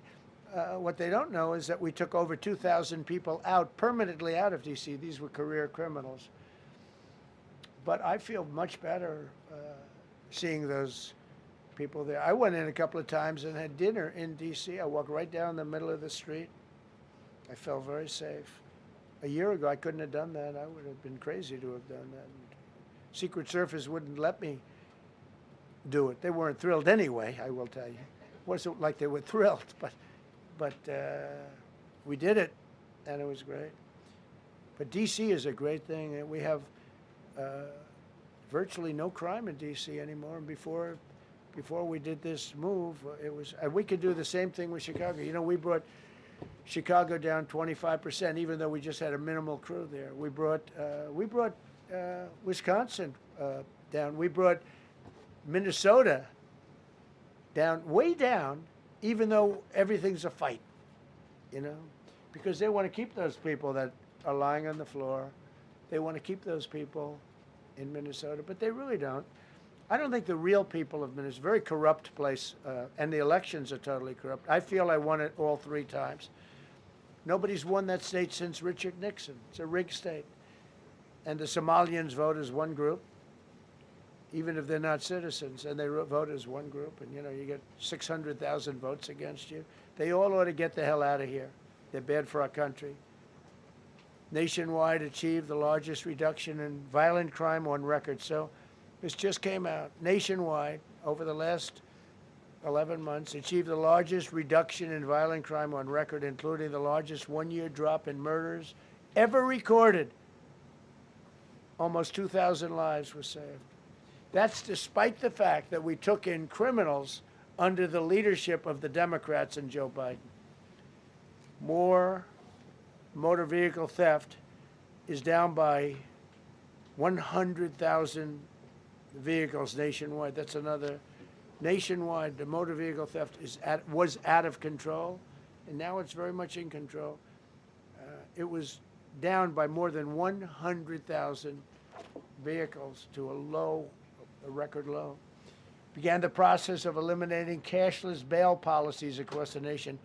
what they don't know is that we took over 2,000 people out, permanently out of D.C. These were career criminals. But I feel much better seeing those people there. I went in a couple of times and had dinner in D.C. I walked right down the middle of the street. I felt very safe. A year ago, I couldn't have done that. I would have been crazy to have done that. Secret Service wouldn't let me do it. They weren't thrilled anyway, I will tell you. It wasn't like they were thrilled, but we did it, and it was great. But D.C. is a great thing, and we have virtually no crime in D.C. anymore. And before we did this move, it was, and we could do the same thing with Chicago. You know, we brought Chicago down 25%, even though we just had a minimal crew there. We brought Wisconsin down. We brought Minnesota down, way down, even though everything's a fight, you know, because they want to keep those people that are lying on the floor. They want to keep those people in Minnesota, but they really don't. I don't think the real people of Minnesota, it's a very corrupt place, and the elections are totally corrupt. I feel I won it all 3 times. Nobody's won that state since Richard Nixon. It's a rigged state. And the Somalians vote as one group, even if they're not citizens, and they vote as one group, and, you know, you get 600,000 votes against you. They all ought to get the hell out of here. They're bad for our country. Nationwide achieved the largest reduction in violent crime on record. So this just came out. Nationwide, over the last 11 months, achieved the largest reduction in violent crime on record, including the largest one-year drop in murders ever recorded Almost 2,000 lives were saved. That's despite the fact that we took in criminals under the leadership of the Democrats and Joe Biden. More motor vehicle theft is down by 100,000 vehicles nationwide. That's another nationwide. The motor vehicle theft was out of control, and now it's very much in control. It was down by more than 100,000 vehicles to a record low. Began the process of eliminating cashless bail policies across the nation.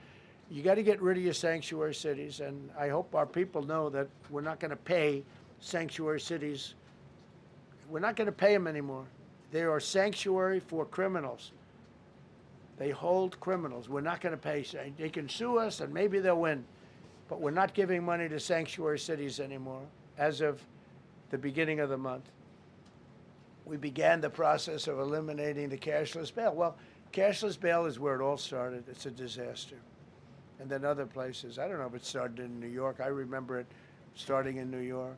You got to get rid of your sanctuary cities, and I hope our people know that we're not going to pay sanctuary cities. We're not going to pay them anymore. They are sanctuary for criminals. They hold criminals. We're not going to pay. They can sue us, and maybe they'll win. But we're not giving money to sanctuary cities anymore as of the beginning of the month. We began the process of eliminating the cashless bail. Well, cashless bail is where it all started. It's a disaster. And then other places. I don't know if it started in New York. I remember it starting in New York.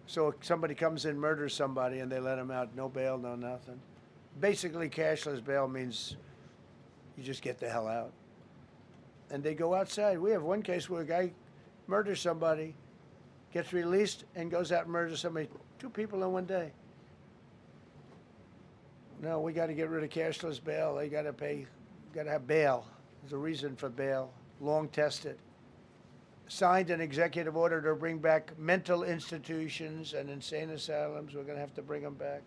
So somebody comes in, murders somebody, and they let him out. No bail, no nothing. Basically, cashless bail means you just get the hell out. And they go outside. We have one case where a guy murders somebody, gets released, and goes out and murders somebody. 2 people in one day. No, we got to get rid of cashless bail. They got to pay, got to have bail. There's a reason for bail. Long tested. Signed an executive order to bring back mental institutions and insane asylums. We're going to have to bring them back.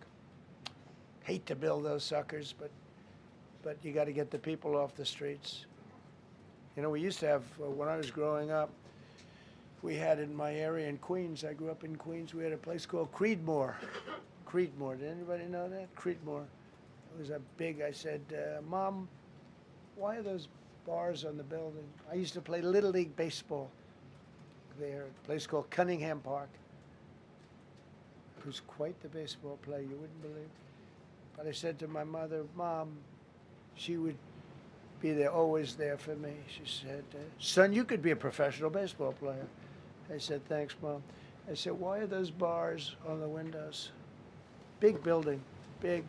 Hate to build those suckers, but you got to get the people off the streets. You know, we used to have, when I was growing up, we had in my area in Queens, I grew up in Queens, we had a place called Creedmoor. Creedmoor, did anybody know that? Creedmoor. It was a big, I said, Mom, why are those bars on the building? I used to play Little League baseball there, a place called Cunningham Park. It was quite the baseball player, you wouldn't believe. But I said to my mother, Mom, she would be there, always there for me. She said, son, you could be a professional baseball player. I said, thanks, Mom. I said, why are those bars on the windows? Big building, big,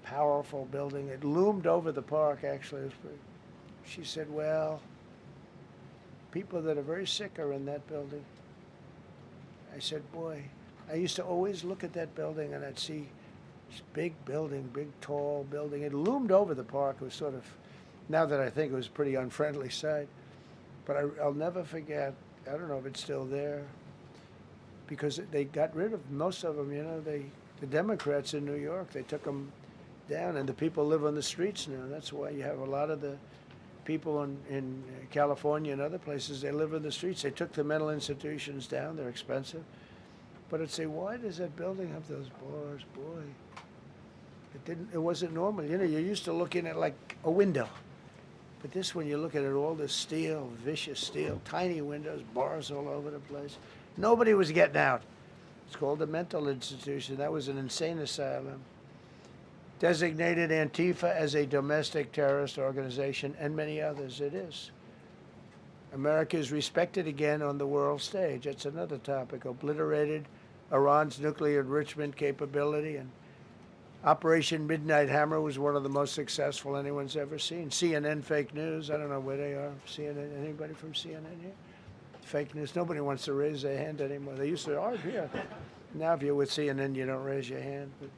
powerful building. It loomed over the park, actually. It was pretty. She said, well, people that are very sick are in that building. I said, boy, I used to always look at that building and I'd see this big building, big, tall building. It loomed over the park. It was sort of, now that I think it was a pretty unfriendly sight. But I'll never forget, I don't know if it's still there, because they got rid of most of them, you know. The Democrats in New York, they took them down, and the people live on the streets now. That's why you have a lot of the people in California and other places, they live in the streets. They took the mental institutions down. They're expensive. But I'd say, why does that building have those bars? Boy, it wasn't normal. You know, you're used to looking at like a window. But this one, you look at it, all this steel, vicious steel, tiny windows, bars all over the place. Nobody was getting out. It's called a mental institution. That was an insane asylum. Designated Antifa as a domestic terrorist organization, and many others. It is. America is respected again on the world stage. That's another topic. Obliterated Iran's nuclear enrichment capability, and Operation Midnight Hammer was one of the most successful anyone's ever seen. CNN fake news. I don't know where they are. CNN. Anybody from CNN here? Fake news. Nobody wants to raise their hand anymore. They used to argue. Yeah. Now, if you're with CNN, you don't raise your hand. But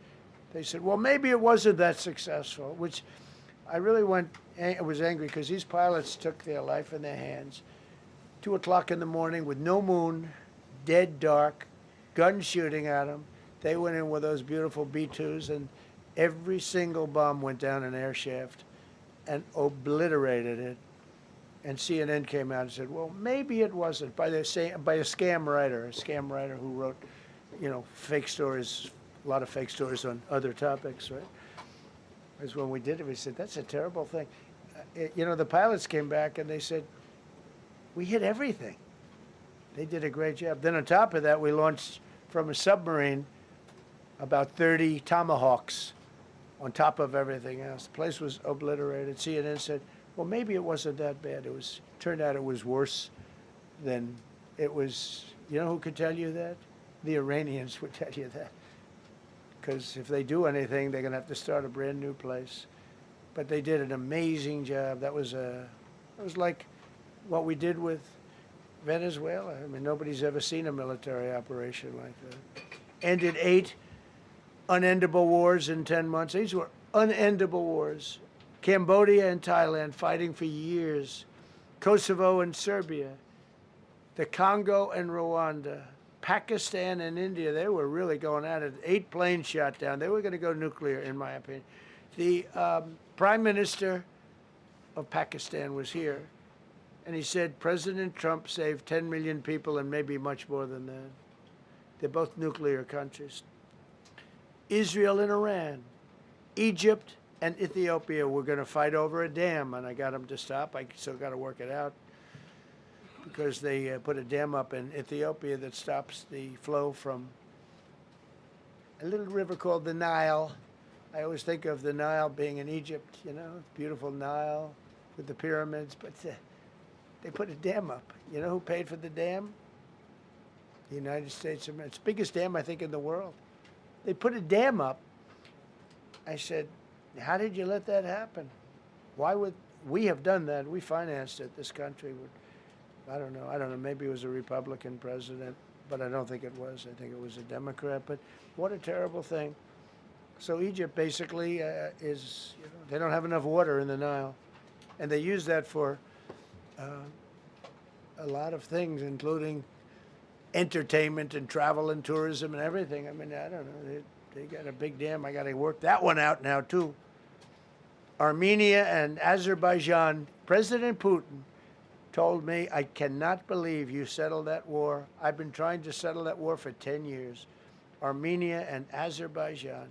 they said, well, maybe it wasn't that successful, which I really was angry because these pilots took their life in their hands. 2 o'clock in the morning with no moon, dead dark, guns shooting at them. They went in with those beautiful B-2s, and every single bomb went down an air shaft and obliterated it. And CNN came out and said, well, maybe it wasn't, by a scam writer who wrote, you know, fake stories, a lot of fake stories on other topics, right? Because when we did it, we said, that's a terrible thing. You know, the pilots came back and they said, we hit everything. They did a great job. Then on top of that, we launched from a submarine about 30 Tomahawks on top of everything else. The place was obliterated. CNN said, well, maybe it wasn't that bad. Turned out it was worse than it was. You know who could tell you that? The Iranians would tell you that. Because if they do anything, they're going to have to start a brand new place. But they did an amazing job. That was like what we did with Venezuela. I mean, nobody's ever seen a military operation like that. Ended 8 unendable wars in 10 months. These were unendable wars. Cambodia and Thailand fighting for years. Kosovo and Serbia. The Congo and Rwanda. Pakistan and India, they were really going at it. 8 planes shot down. They were going to go nuclear, in my opinion. The Prime Minister of Pakistan was here, and he said President Trump saved 10 million people and maybe much more than that. They're both nuclear countries. Israel and Iran. Egypt and Ethiopia were going to fight over a dam, and I got them to stop. I still got to work it out, because they put a dam up in Ethiopia that stops the flow from a little river called the Nile. I always think of the Nile being in Egypt, you know, beautiful Nile with the pyramids, but they put a dam up. You know who paid for the dam? The United States of America. It's the biggest dam, I think, in the world. They put a dam up. I said, how did you let that happen? Why would we have done that? We financed it. This country would. I don't know. Maybe it was a Republican president, but I don't think it was. I think it was a Democrat. But what a terrible thing. So Egypt basically is, you know, they don't have enough water in the Nile. And they use that for a lot of things, including entertainment and travel and tourism and everything. I mean, I don't know. They got a big dam. I got to work that one out now, too. Armenia and Azerbaijan, President Putin told me, I cannot believe you settled that war. I've been trying to settle that war for 10 years. Armenia and Azerbaijan.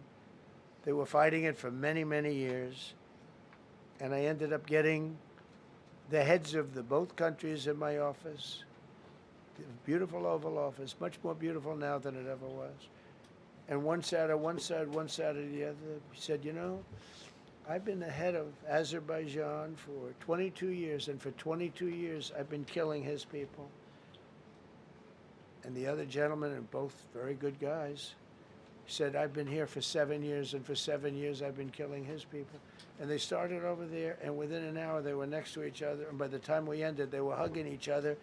They were fighting it for many, many years. And I ended up getting the heads of both countries in my office. Beautiful Oval Office, much more beautiful now than it ever was. And one sat on one side, one sat on the other. He said, you know, I've been the head of Azerbaijan for 22 years, and for 22 years I've been killing his people. And the other gentleman, and both very good guys, said, I've been here for 7 years, and for 7 years I've been killing his people. And they started over there, and within an hour they were next to each other, and by the time we ended, they were hugging each other,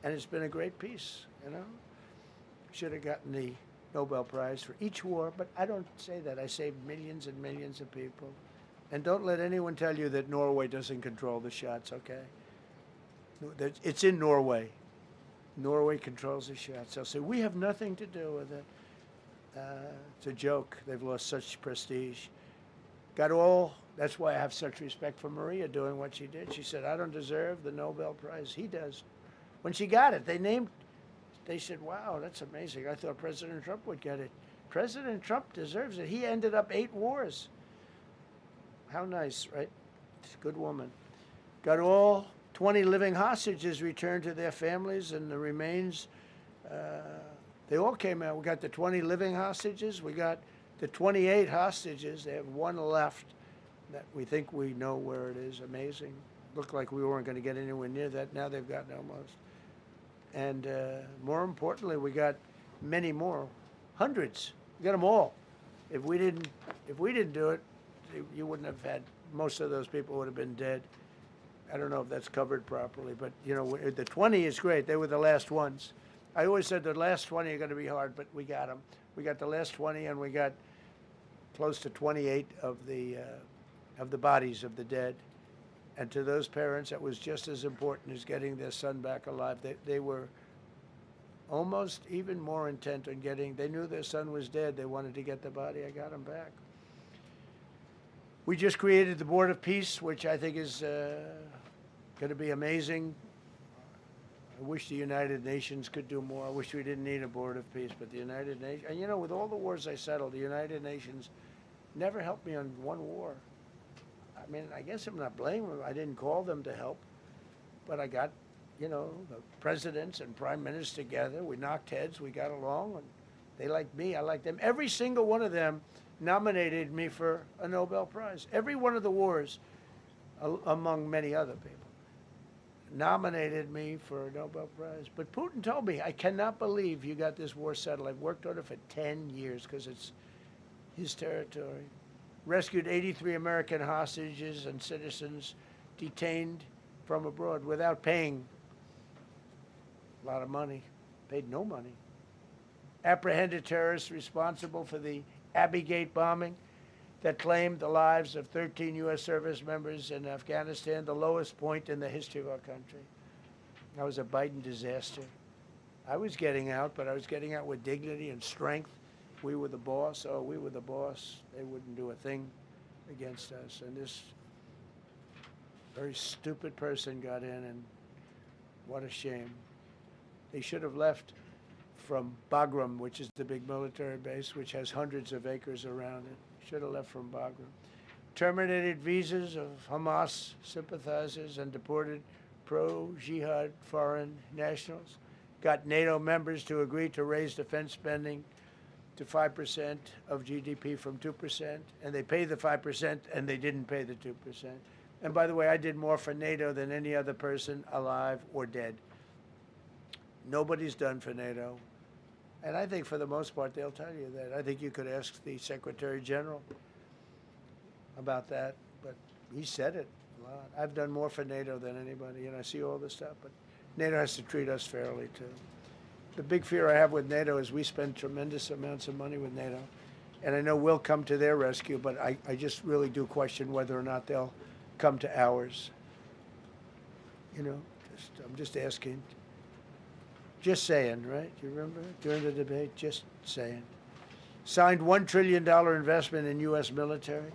and it's been a great peace, you know? Should have gotten the Nobel Prize for each war, but I don't say that. I saved millions and millions of people. And don't let anyone tell you that Norway doesn't control the shots, okay? It's in Norway. Norway controls the shots. They'll say, we have nothing to do with it. It's a joke. They've lost such prestige. That's why I have such respect for Maria doing what she did. She said, I don't deserve the Nobel Prize. He does. When she got it, they said, wow, that's amazing. I thought President Trump would get it. President Trump deserves it. He ended up 8 wars. How nice, right? She's a good woman. Got all 20 living hostages returned to their families, and the remains, they all came out. We got the 20 living hostages. We got the 28 hostages. They have 1 left that we think we know where it is. Amazing. Looked like we weren't going to get anywhere near that. Now they've gotten almost. And more importantly, we got many more, hundreds. We got them all. If we didn't do it, you wouldn't have had, most of those people would have been dead. I don't know if that's covered properly, but you know, the 20 is great. They were the last ones. I always said the last 20 are going to be hard, but we got them. We got the last 20, and we got close to 28 of the bodies of the dead. And to those parents, that was just as important as getting their son back alive. They were almost even more intent on they knew their son was dead. They wanted to get the body. I got him back. We just created the Board of Peace, which I think is going to be amazing. I wish the United Nations could do more. I wish we didn't need a Board of Peace, but the United Nations, and you know, with all the wars I settled, the United Nations never helped me on one war. I mean, I guess I'm not blaming them. I didn't call them to help, but I got, you know, the presidents and prime ministers together. We knocked heads. We got along, and they liked me. I liked them. Every single one of them nominated me for a Nobel Prize. Every one of the wars, among many other people. nominated me for a Nobel Prize. But Putin told me, I cannot believe you got this war settled. I've worked on it for 10 years because it's his territory. Rescued 83 American hostages and citizens detained from abroad without paying a lot of money. Paid no money. Apprehended terrorists responsible for the Abbey Gate bombing that claimed the lives of 13 U.S. service members in Afghanistan, the lowest point in the history of our country. That was a Biden disaster. I was getting out, but I was getting out with dignity and strength. We were the boss. Oh, we were the boss. They wouldn't do a thing against us. And this very stupid person got in, and what a shame. They should have left from Bagram, which is the big military base, which has hundreds of acres around it. Should have left from Bagram. Terminated visas of Hamas sympathizers and deported pro-jihad foreign nationals. Got NATO members to agree to raise defense spending to 5% of GDP from 2%, and they paid the 5%, and they didn't pay the 2%. And by the way, I did more for NATO than any other person alive or dead. Nobody's done for NATO. And I think for the most part, they'll tell you that. I think you could ask the Secretary General about that, but he said it a lot. I've done more for NATO than anybody, and I see all this stuff, but NATO has to treat us fairly, too. The big fear I have with NATO is we spend tremendous amounts of money with NATO, and I know we'll come to their rescue, but I just really do question whether or not they'll come to ours. You know, I'm just asking. Just saying, right? You remember during the debate? Just saying. Signed $1 trillion investment in U.S. military.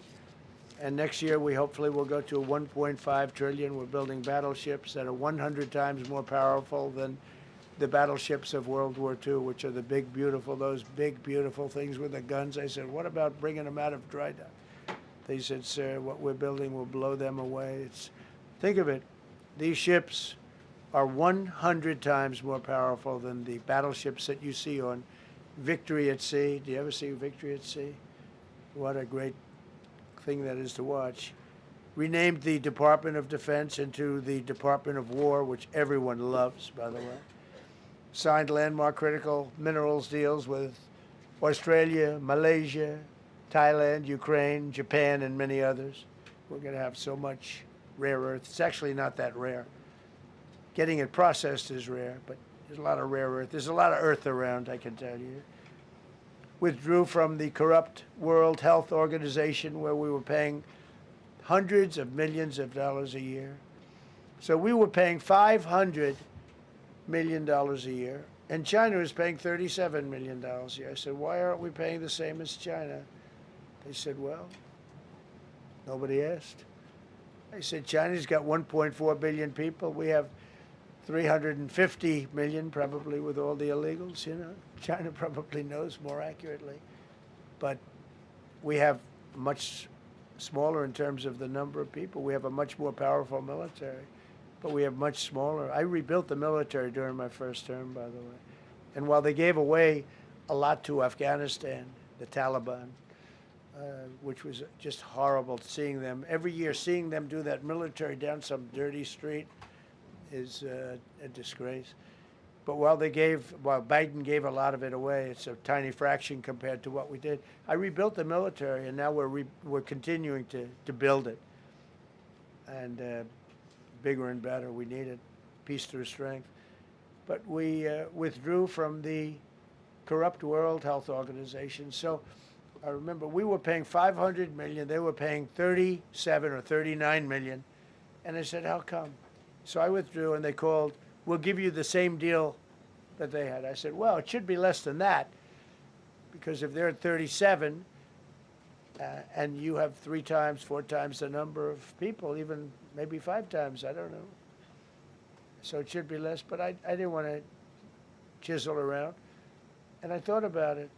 And next year, we hopefully will go to $1.5 trillion. We're building battleships that are 100 times more powerful than the battleships of World War II, which are the big, beautiful, those big, beautiful things with the guns. I said, what about bringing them out of dry dock? They said, sir, what we're building will blow them away. Think of it. These ships are 100 times more powerful than the battleships that you see on Victory at Sea. Do you ever see Victory at Sea? What a great thing that is to watch. Renamed the Department of Defense into the Department of War, which everyone loves, by the way. Signed landmark critical minerals deals with Australia, Malaysia, Thailand, Ukraine, Japan, and many others. We're going to have so much rare earth. It's actually not that rare. Getting it processed is rare, but there's a lot of rare earth. There's a lot of earth around, I can tell you. Withdrew from the corrupt World Health Organization, where we were paying hundreds of millions of dollars a year. So we were paying $500 million a year, and China was paying $37 million a year. I said, why aren't we paying the same as China? They said, well, nobody asked. I said, China's got 1.4 billion people. We have 350 million, probably, with all the illegals, you know. China probably knows more accurately. But we have much smaller in terms of the number of people. We have a much more powerful military, but we have much smaller. I rebuilt the military during my first term, by the way. And while they gave away a lot to Afghanistan, the Taliban, which was just horrible seeing them, every year seeing them do that military down some dirty street, is a disgrace. But while Biden gave a lot of it away, it's a tiny fraction compared to what we did. I rebuilt the military, and now we're continuing to build it. And bigger and better, we need it. Peace through strength. But we withdrew from the corrupt World Health Organization. So I remember we were paying $500 million. They were paying 37 or 39 million. And I said, how come? So I withdrew, and they called, we'll give you the same deal that they had. I said, well, it should be less than that, because if they're at 37 and you have 3 times, 4 times the number of people, even maybe 5 times, I don't know. So it should be less, but I didn't want to chisel around. And I thought about it.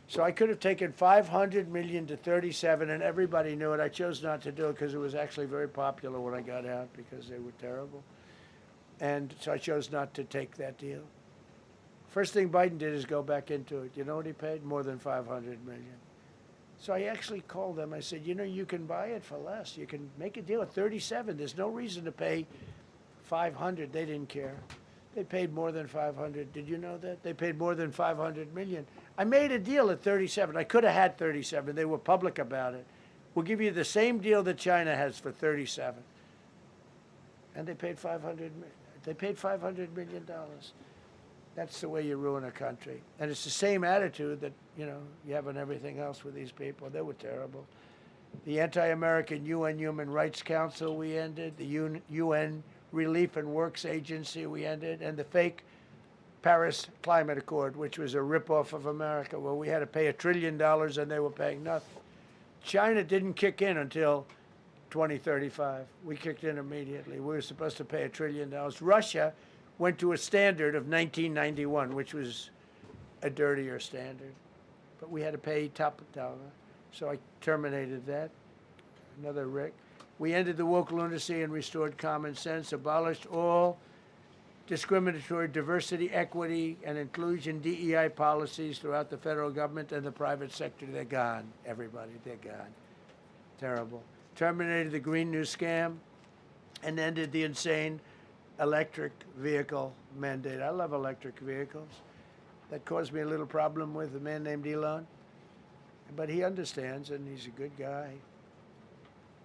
So I could have taken 500 million to 37, and everybody knew it. I chose not to do it because it was actually very popular when I got out, because they were terrible. And so I chose not to take that deal. First thing Biden did is go back into it. You know what he paid? More than 500 million. So I actually called them. I said, you know, you can buy it for less. You can make a deal at 37. There's no reason to pay 500, they didn't care. They paid more than 500. Did you know that? They paid more than 500 million. I made a deal at 37. I could have had 37. They were public about it. We'll give you the same deal that China has for 37. And they paid 500. They paid $500 million. That's the way you ruin a country. And it's the same attitude that, you have on everything else with these people. They were terrible. The anti-American UN Human Rights Council we ended, the UN Relief and Works Agency we ended, and the fake Paris Climate Accord, which was a ripoff of America, where we had to pay $1 trillion and they were paying nothing. China didn't kick in until 2035. We kicked in immediately. We were supposed to pay $1 trillion. Russia went to a standard of 1991, which was a dirtier standard. But we had to pay top dollar. So I terminated that. Another Rick. We ended the woke lunacy and restored common sense, abolished all discriminatory diversity, equity, and inclusion DEI policies throughout the federal government and the private sector. They're gone, everybody. They're gone. Terrible. Terminated the Green New Scam and ended the insane electric vehicle mandate. I love electric vehicles. That caused me a little problem with a man named Elon. But he understands, and he's a good guy.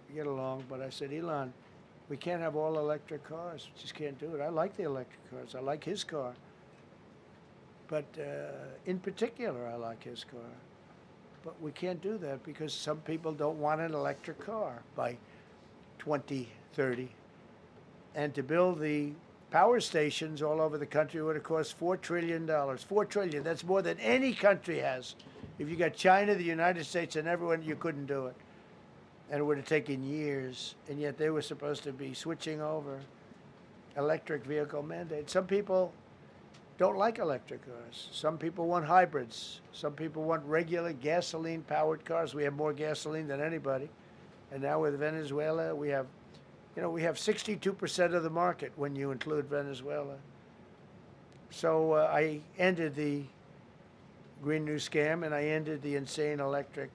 We get along, but I said, Elon, we can't have all electric cars. We just can't do it. I like the electric cars. I like his car. But in particular, I like his car. But we can't do that because some people don't want an electric car by 2030. And to build the power stations all over the country would have cost $4 trillion. $4 trillion. That's more than any country has. If you got China, the United States, and everyone, you couldn't do it. And it would have taken years. And yet they were supposed to be switching over electric vehicle mandate. Some people don't like electric cars. Some people want hybrids. Some people want regular gasoline-powered cars. We have more gasoline than anybody. And now with Venezuela, we have 62% of the market when you include Venezuela. So I ended the Green New Scam, and I ended the insane electric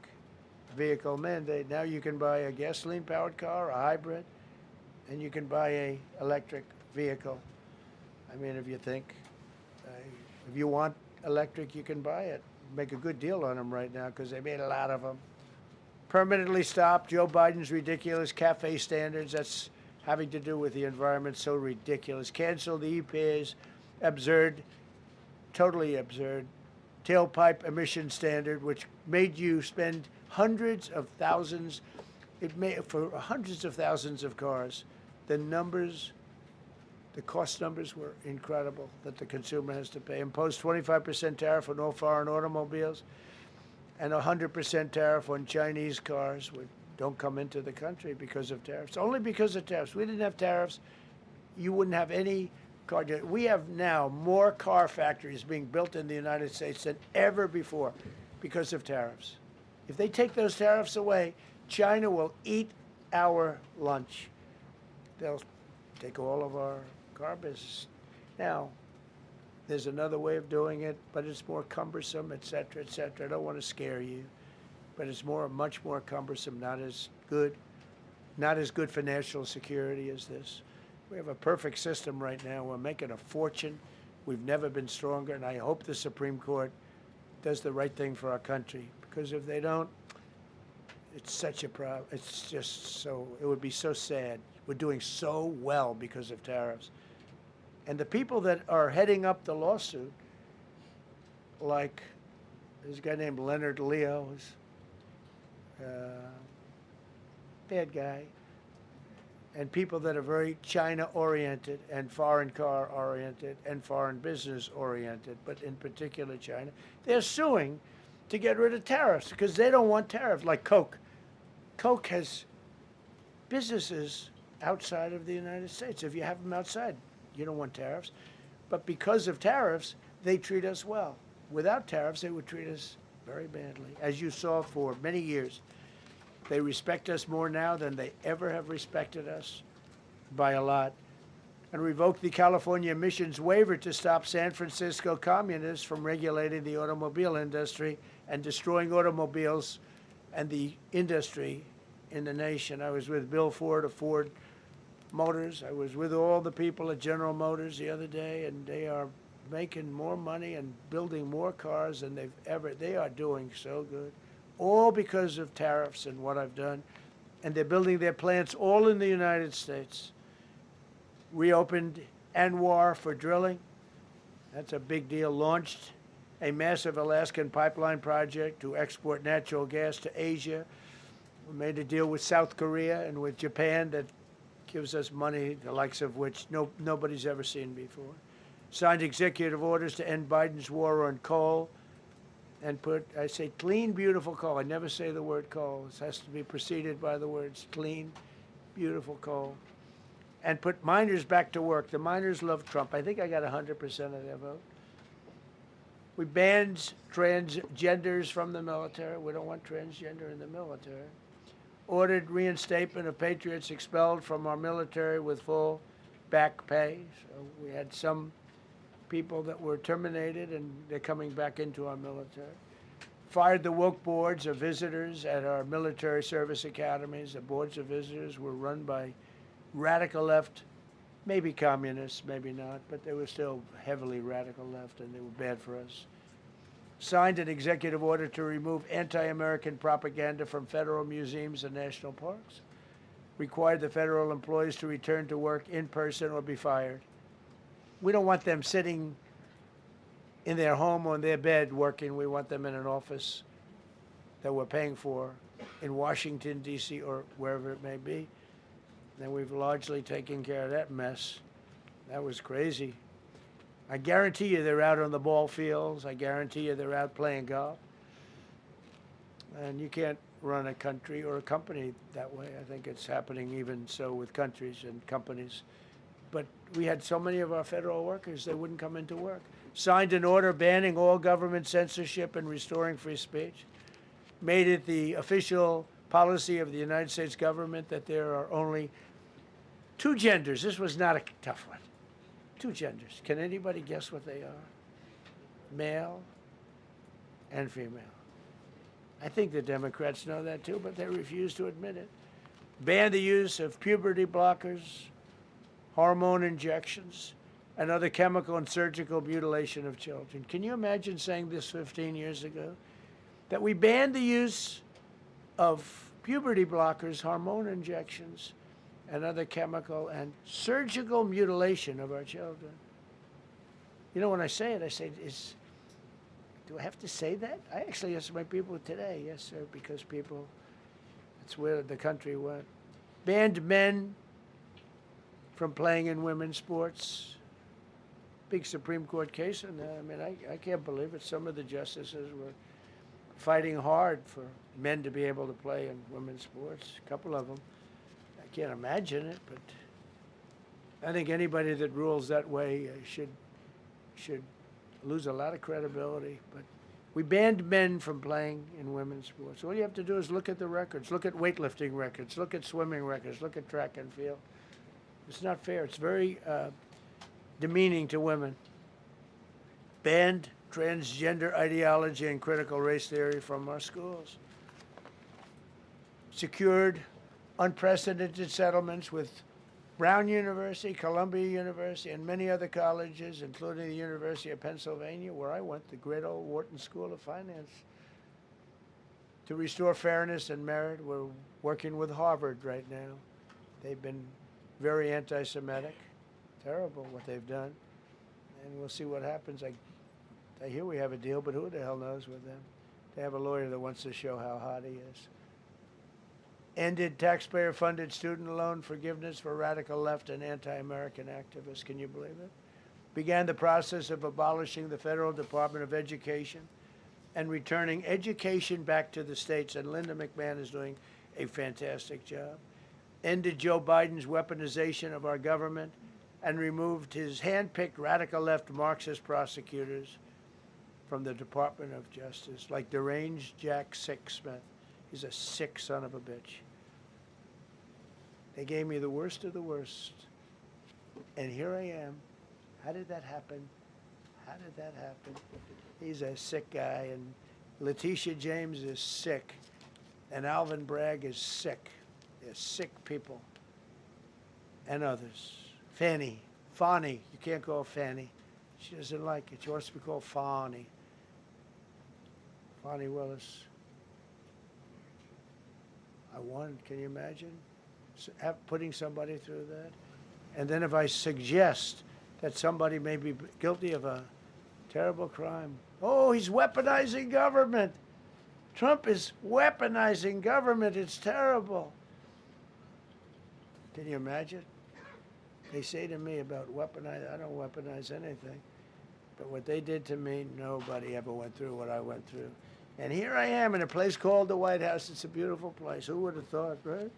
vehicle mandate. Now you can buy a gasoline-powered car, a hybrid, and you can buy a electric vehicle. I mean, if you want electric, you can buy it. Make a good deal on them right now because they made a lot of them. Permanently stopped Joe Biden's ridiculous CAFE standards. That's having to do with the environment, so ridiculous. Canceled the EPA's absurd, totally absurd, tailpipe emission standard, which made you spend hundreds of thousands. It made for hundreds of thousands of cars. The cost numbers were incredible that the consumer has to pay. Imposed 25% tariff on all foreign automobiles and 100% tariff on Chinese cars, which don't come into the country because of tariffs. Only because of tariffs. We didn't have tariffs, you wouldn't have any car. We have now more car factories being built in the United States than ever before because of tariffs. If they take those tariffs away, China will eat our lunch. They'll take all of our car business. Now, there's another way of doing it, but it's more cumbersome, et cetera, et cetera. I don't want to scare you, but it's much more cumbersome, not as good for national security as this. We have a perfect system right now. We're making a fortune. We've never been stronger, and I hope the Supreme Court does the right thing for our country, because if they don't, it's such a problem. It's just so, it would be so sad. We're doing so well because of tariffs. And the people that are heading up the lawsuit, like there's a guy named Leonard Leo, who's bad guy, and people that are very China-oriented and foreign car-oriented and foreign business-oriented, but in particular China, they're suing to get rid of tariffs because they don't want tariffs, like Coke. Coke has businesses outside of the United States. If you have them outside, you don't want tariffs. But because of tariffs, they treat us well. Without tariffs, they would treat us very badly. As you saw for many years, they respect us more now than they ever have respected us, by a lot. And revoked the California emissions waiver to stop San Francisco communists from regulating the automobile industry and destroying automobiles and the industry in the nation. I was with Bill Ford of Ford Motors. I was with all the people at General Motors the other day, and they are making more money and building more cars than they've ever. They are doing so good, all because of tariffs and what I've done. And they're building their plants all in the United States. Reopened Anwar for drilling. That's a big deal. Launched a massive Alaskan pipeline project to export natural gas to Asia. We made a deal with South Korea and with Japan that gives us money, the likes of which nobody's ever seen before. Signed executive orders to end Biden's war on coal and put, I say, clean, beautiful coal. I never say the word coal. It has to be preceded by the words clean, beautiful coal. And put miners back to work. The miners love Trump. I think I got 100% of their vote. We banned transgenders from the military. We don't want transgender in the military. Ordered reinstatement of patriots expelled from our military with full back pay. So we had some people that were terminated, and they're coming back into our military. Fired the woke boards of visitors at our military service academies. The boards of visitors were run by radical left, maybe communists, maybe not, but they were still heavily radical left, and they were bad for us. Signed an executive order to remove anti-American propaganda from federal museums and national parks. Required the federal employees to return to work in person or be fired. We don't want them sitting in their home or in their bed working. We want them in an office that we're paying for in Washington, D.C., or wherever it may be. And we've largely taken care of that mess. That was crazy. I guarantee you they're out on the ball fields. I guarantee you they're out playing golf. And you can't run a country or a company that way. I think it's happening even so with countries and companies. But we had so many of our federal workers, they wouldn't come into work. Signed an order banning all government censorship and restoring free speech. Made it the official policy of the United States government that there are only two genders. This was not a tough one. Two genders. Can anybody guess what they are? Male and female. I think the Democrats know that too, but they refuse to admit it. Ban the use of puberty blockers, hormone injections, and other chemical and surgical mutilation of children. Can you imagine saying this 15 years ago? That we banned the use of puberty blockers, hormone injections, and other chemical and surgical mutilation of our children. You know, when I say it, do I have to say that? I actually asked my people today, yes, sir, because people, that's where the country went. Banned men from playing in women's sports. Big Supreme Court case, and I mean, I can't believe it. Some of the justices were fighting hard for men to be able to play in women's sports, a couple of them. I can't imagine it, but I think anybody that rules that way should lose a lot of credibility. But we banned men from playing in women's sports. All you have to do is look at the records, look at weightlifting records, look at swimming records, look at track and field. It's not fair. It's very demeaning to women. Banned transgender ideology and critical race theory from our schools. Secured unprecedented settlements with Brown University, Columbia University, and many other colleges, including the University of Pennsylvania, where I went, the great old Wharton School of Finance. To restore fairness and merit, we're working with Harvard right now. They've been very anti-Semitic. Terrible what they've done. And we'll see what happens. I hear we have a deal, but who the hell knows with them? They have a lawyer that wants to show how hot he is. Ended taxpayer-funded student loan forgiveness for radical left and anti-American activists. Can you believe it? Began the process of abolishing the Federal Department of Education and returning education back to the states. And Linda McMahon is doing a fantastic job. Ended Joe Biden's weaponization of our government and removed his hand-picked radical left Marxist prosecutors from the Department of Justice, like deranged Jack Smith. He's a sick son of a bitch. They gave me the worst of the worst. And here I am. How did that happen? How did that happen? He's a sick guy, and Letitia James is sick, and Alvin Bragg is sick. They're sick people. and others. Fani, you can't call her Fanny. She doesn't like it. She wants to be called Fani. Fani Willis. I won. Can you imagine putting somebody through that? And then if I suggest that somebody may be guilty of a terrible crime, oh, he's weaponizing government. Trump is weaponizing government. It's terrible. Can you imagine? They say to me about weaponize, I don't weaponize anything. But what they did to me, nobody ever went through what I went through. And here I am in a place called the White House. It's a beautiful place. Who would have thought, right?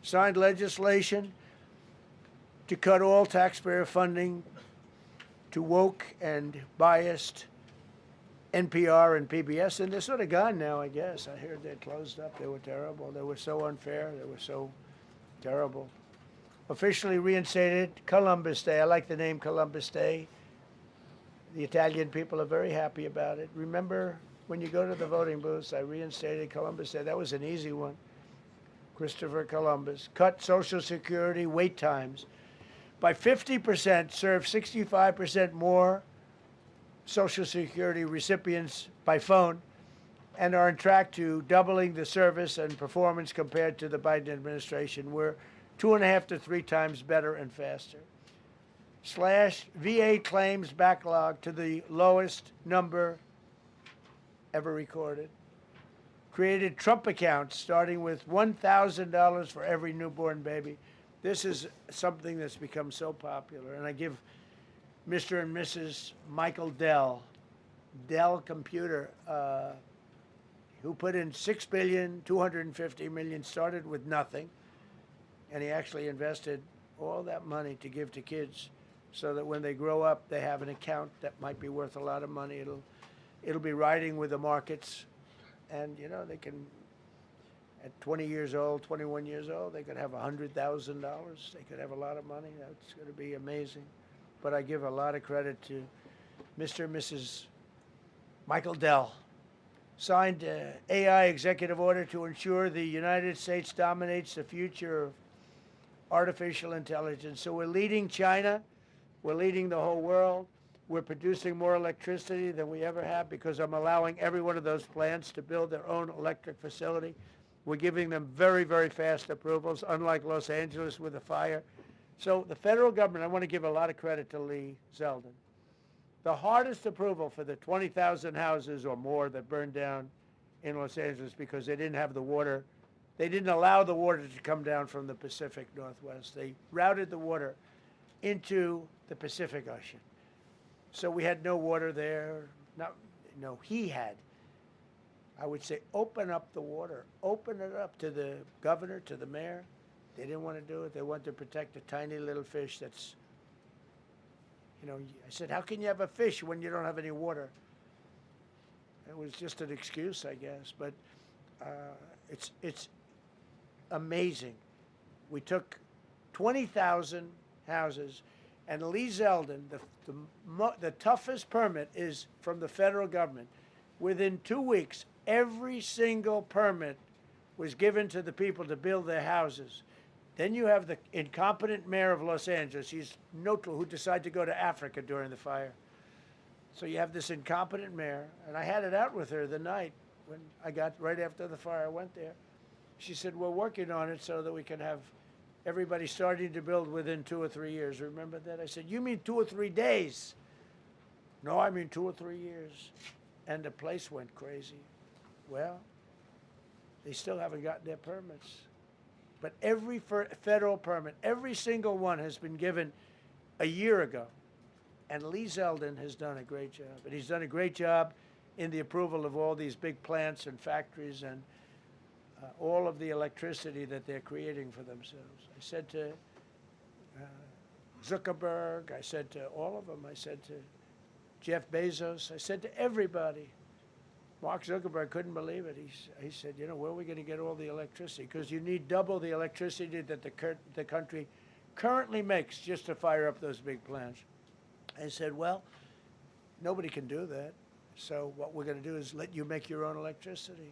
Signed legislation to cut all taxpayer funding to woke and biased NPR and PBS. And they're sort of gone now, I guess. I heard they closed up. They were terrible. They were so unfair. They were so terrible. Officially reinstated Columbus Day. I like the name Columbus Day. The Italian people are very happy about it. Remember, when you go to the voting booths, I reinstated Columbus Day. That was an easy one. Christopher Columbus. Cut Social Security wait times by 50%, serve 65% more Social Security recipients by phone, and are on track to doubling the service and performance compared to the Biden administration. We're 2.5 to 3 times better and faster. Slash VA claims backlog to the lowest number ever recorded. Created Trump accounts starting with $1,000 for every newborn baby. This is something that's become so popular. And I give Mr. and Mrs. Michael Dell Computer, who put in $6.25 billion, started with nothing. And he actually invested all that money to give to kids so that when they grow up, they have an account that might be worth a lot of money. It'll be riding with the markets. And, you know, they can, at 20 years old, 21 years old, they could have $100,000. They could have a lot of money. That's going to be amazing. But I give a lot of credit to Mr. and Mrs. Michael Dell. Signed AI executive order to ensure the United States dominates the future of artificial intelligence. So we're leading China. We're leading the whole world. We're producing more electricity than we ever have because I'm allowing every one of those plants to build their own electric facility. We're giving them very, very fast approvals, unlike Los Angeles with the fire. So the federal government, I want to give a lot of credit to Lee Zeldin. The hardest approval for the 20,000 houses or more that burned down in Los Angeles because they didn't have the water. They didn't allow the water to come down from the Pacific Northwest. They routed the water into the Pacific Ocean. So we had no water there. No, he had. I would say open up the water. Open it up to the governor, to the mayor. They didn't want to do it. They wanted to protect a tiny little fish that's, you know, I said, how can you have a fish when you don't have any water? It was just an excuse, I guess. But it's amazing. We took 20,000 houses, and Lee Zeldin, the toughest permit is from the federal government. Within 2 weeks, every single permit was given to the people to build their houses. Then you have the incompetent mayor of Los Angeles. He's Notel, who decided to go to Africa during the fire. So you have this incompetent mayor, and I had it out with her the night when I got, right after the fire, I went there. She said, we're working on it so that we can have everybody starting to build within 2 or 3 years. Remember that? I said, you mean 2 or 3 days? No, I mean 2 or 3 years. And the place went crazy. Well, they still haven't gotten their permits. But every federal permit, every single one has been given a year ago. And Lee Zeldin has done a great job. And he's done a great job in the approval of all these big plants and factories and all of the electricity that they're creating for themselves. I said to Zuckerberg, I said to all of them, I said to Jeff Bezos, I said to everybody. Mark Zuckerberg couldn't believe it. He said, you know, where are we going to get all the electricity? Because you need double the electricity that the country currently makes just to fire up those big plants. I said, well, nobody can do that. So what we're going to do is let you make your own electricity.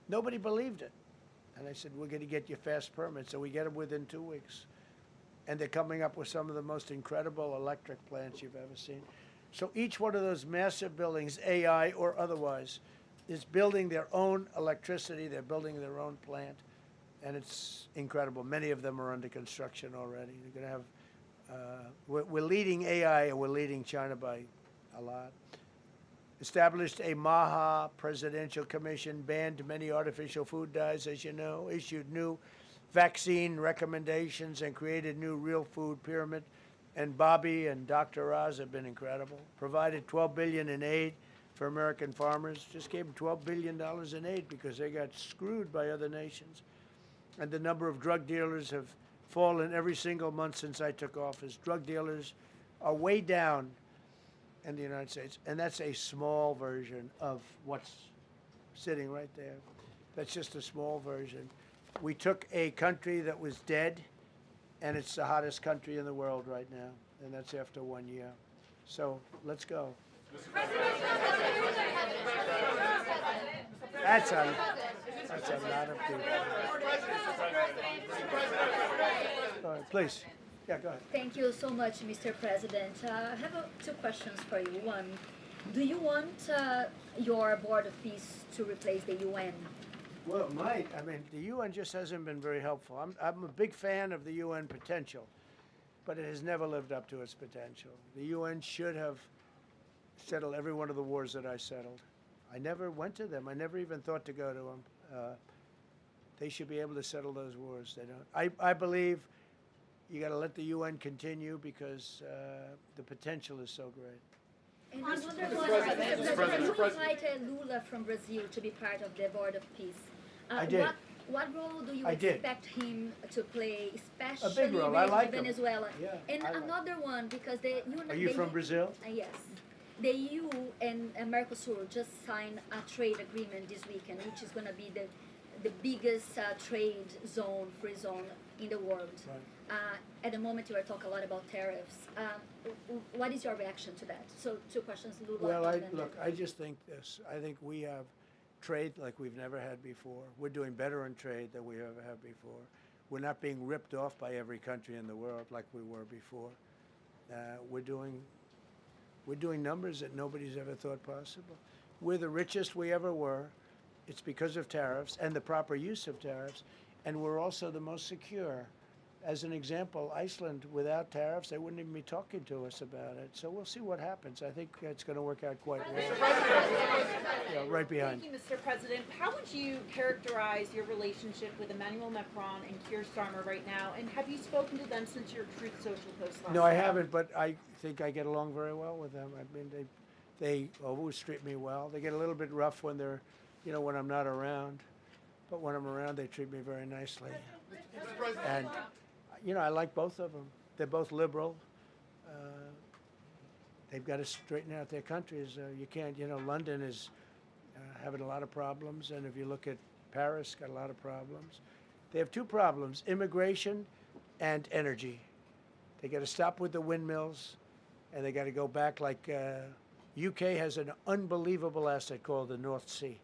Nobody believed it. And I said, we're going to get you fast permits. So we get them within 2 weeks. and they're coming up with some of the most incredible electric plants you've ever seen. So each one of those massive buildings, AI or otherwise, is building their own electricity. They're building their own plant, and it's incredible. Many of them are under construction already. They're going to have. We're leading AI, and we're leading China by a lot. Established a MAHA presidential commission, banned many artificial food dyes, as you know, issued new vaccine recommendations, and created new real food pyramid. And Bobby and Dr. Oz have been incredible. Provided $12 billion in aid for American farmers. Just gave them $12 billion in aid because they got screwed by other nations. And the number of drug dealers have fallen every single month since I took office. Drug dealers are way down in the United States, and that's a small version of what's sitting right there. That's just a small version. We took a country that was dead, and it's the hottest country in the world right now, and that's after 1 year. So let's go. That's a lot of people. All right, please. Yeah, go ahead. Thank you so much, Mr. President. I have two questions for you. One, do you want your Board of Peace to replace the UN? Well, it might. I mean, the UN just hasn't been very helpful. I'm a big fan of the UN potential, but it has never lived up to its potential. The UN should have settled every one of the wars that I settled. I never went to them. I never even thought to go to them. They should be able to settle those wars. They don't. I believe you got to let the UN continue because the potential is so great. And I wonder, Mr. President, you invited Lula from Brazil to be part of the Board of Peace. I did. What role do you I did. expect him to play, especially A big role. I like him. Venezuela? Yeah, and I like another one, because the Are you from Brazil? Yes. The EU and Mercosur just signed a trade agreement this weekend, which is going to be the biggest trade zone, free zone in the world. Right. At the moment, you are talking a lot about tariffs. What is your reaction to that? So, two questions, Lula. Well, look, I just think this. I think we have trade like we've never had before. We're doing better in trade than we ever have before. We're not being ripped off by every country in the world like we were before. We're doing numbers that nobody's ever thought possible. We're the richest we ever were. It's because of tariffs and the proper use of tariffs. And we're also the most secure. As an example, Iceland, without tariffs, they wouldn't even be talking to us about it. So we'll see what happens. I think it's going to work out quite well. Yeah, right behind. Thank you, Mr. President. How would you characterize your relationship with Emmanuel Macron and Keir Starmer right now? And have you spoken to them since your Truth Social post last No, I night? haven't, but I think I get along very well with them. I mean, they always treat me well. They get a little bit rough when they're, when I'm not around. But when I'm around, they treat me very nicely. And, I like both of them. They're both liberal. They've got to straighten out their countries. You can't, London is having a lot of problems. And if you look at Paris, got a lot of problems. They have two problems, immigration and energy. They got to stop with the windmills, and they got to go back like UK has an unbelievable asset called the North Sea.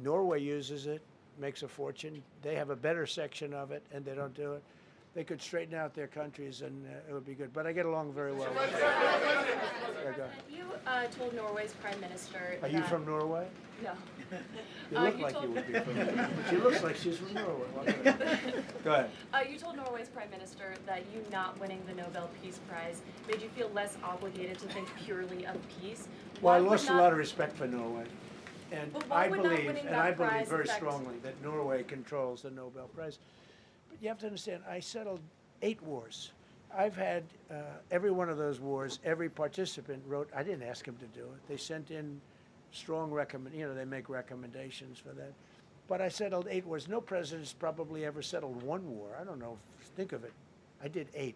Norway uses it, makes a fortune. They have a better section of it, and they don't do it. They could straighten out their countries, and it would be good. But I get along very well with them. Yeah, go ahead. You told Norway's prime minister. Are you from Norway? No. You look like you would be from Norway. But she looks like she's from Norway. Go ahead. You told Norway's prime minister that you not winning the Nobel Peace Prize made you feel less obligated to think purely of peace. Well, I lost a lot of respect for Norway. And But why I would not believe, winning and that I believe prize very affect- strongly that Norway controls the Nobel Prize. But you have to understand, I settled 8 wars. I've had every one of those wars, every participant wrote, I didn't ask them to do it. They sent in strong they make recommendations for that. But I settled 8 wars. No president's probably ever settled 1 war. I don't know, think of it. I did 8.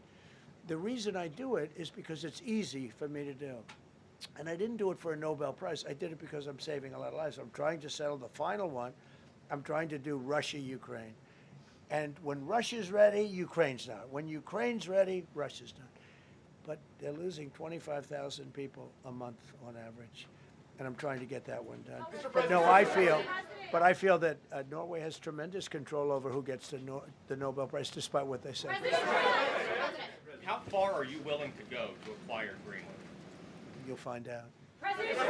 The reason I do it is because it's easy for me to do. And I didn't do it for a Nobel Prize. I did it because I'm saving a lot of lives. I'm trying to settle the final one. I'm trying to do Russia-Ukraine. And when Russia's ready, Ukraine's not. When Ukraine's ready, Russia's not. But they're losing 25,000 people a month on average. And I'm trying to get that one done. But no, I feel that Norway has tremendous control over who gets the Nobel Prize, despite what they say. How far are you willing to go to acquire Greenland? You'll find out. Mr.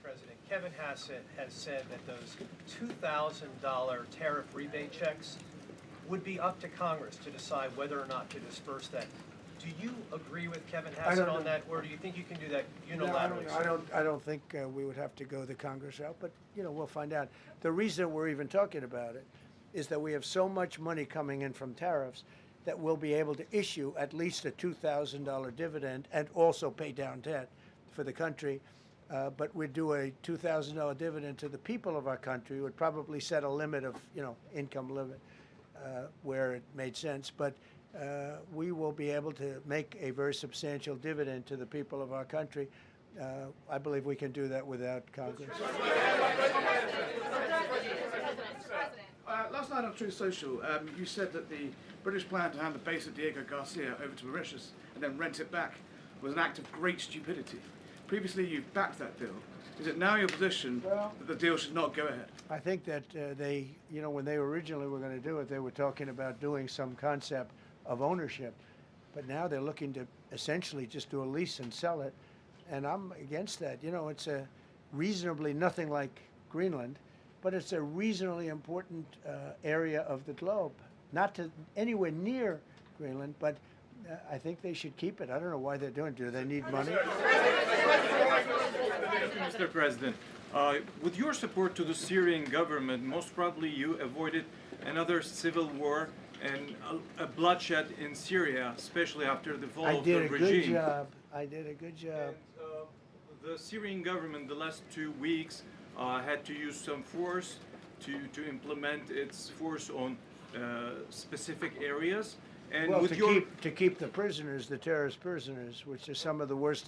President, Kevin Hassett has said that those $2,000 tariff rebate checks would be up to Congress to decide whether or not to disperse that. Do you agree with Kevin Hassett don't on know. that, or do you think you can do that No, unilaterally? I don't think we would have to go the Congress route, but, we'll find out. The reason we're even talking about it is that we have so much money coming in from tariffs that we'll be able to issue at least a $2,000 dividend and also pay down debt for the country. But we'd do a $2,000 dividend to the people of our country, would probably set a limit of, income limit where it made sense. But we will be able to make a very substantial dividend to the people of our country. I believe we can do that without Congress. Last night on Truth Social, you said that the British plan to hand the base at Diego Garcia over to Mauritius and then rent it back was an act of great stupidity. Previously, you've backed that deal. Is it now your position that the deal should not go ahead? I think that they, when they originally were going to do it, they were talking about doing some concept of ownership. But now they're looking to essentially just do a lease and sell it. And I'm against that. It's a reasonably nothing like Greenland, but it's a reasonably important area of the globe. Not to anywhere near Greenland, but I think they should keep it. I don't know why they're doing it. Do they need money? Mr. President, with your support to the Syrian government, most probably you avoided another civil war and a bloodshed in Syria, especially after the fall I of the did a regime. good job. I did a good job. And, the Syrian government, the last 2 weeks, had to use some force to implement its force on specific areas. And Well, with to your keep the prisoners, the terrorist prisoners, which are some of the worst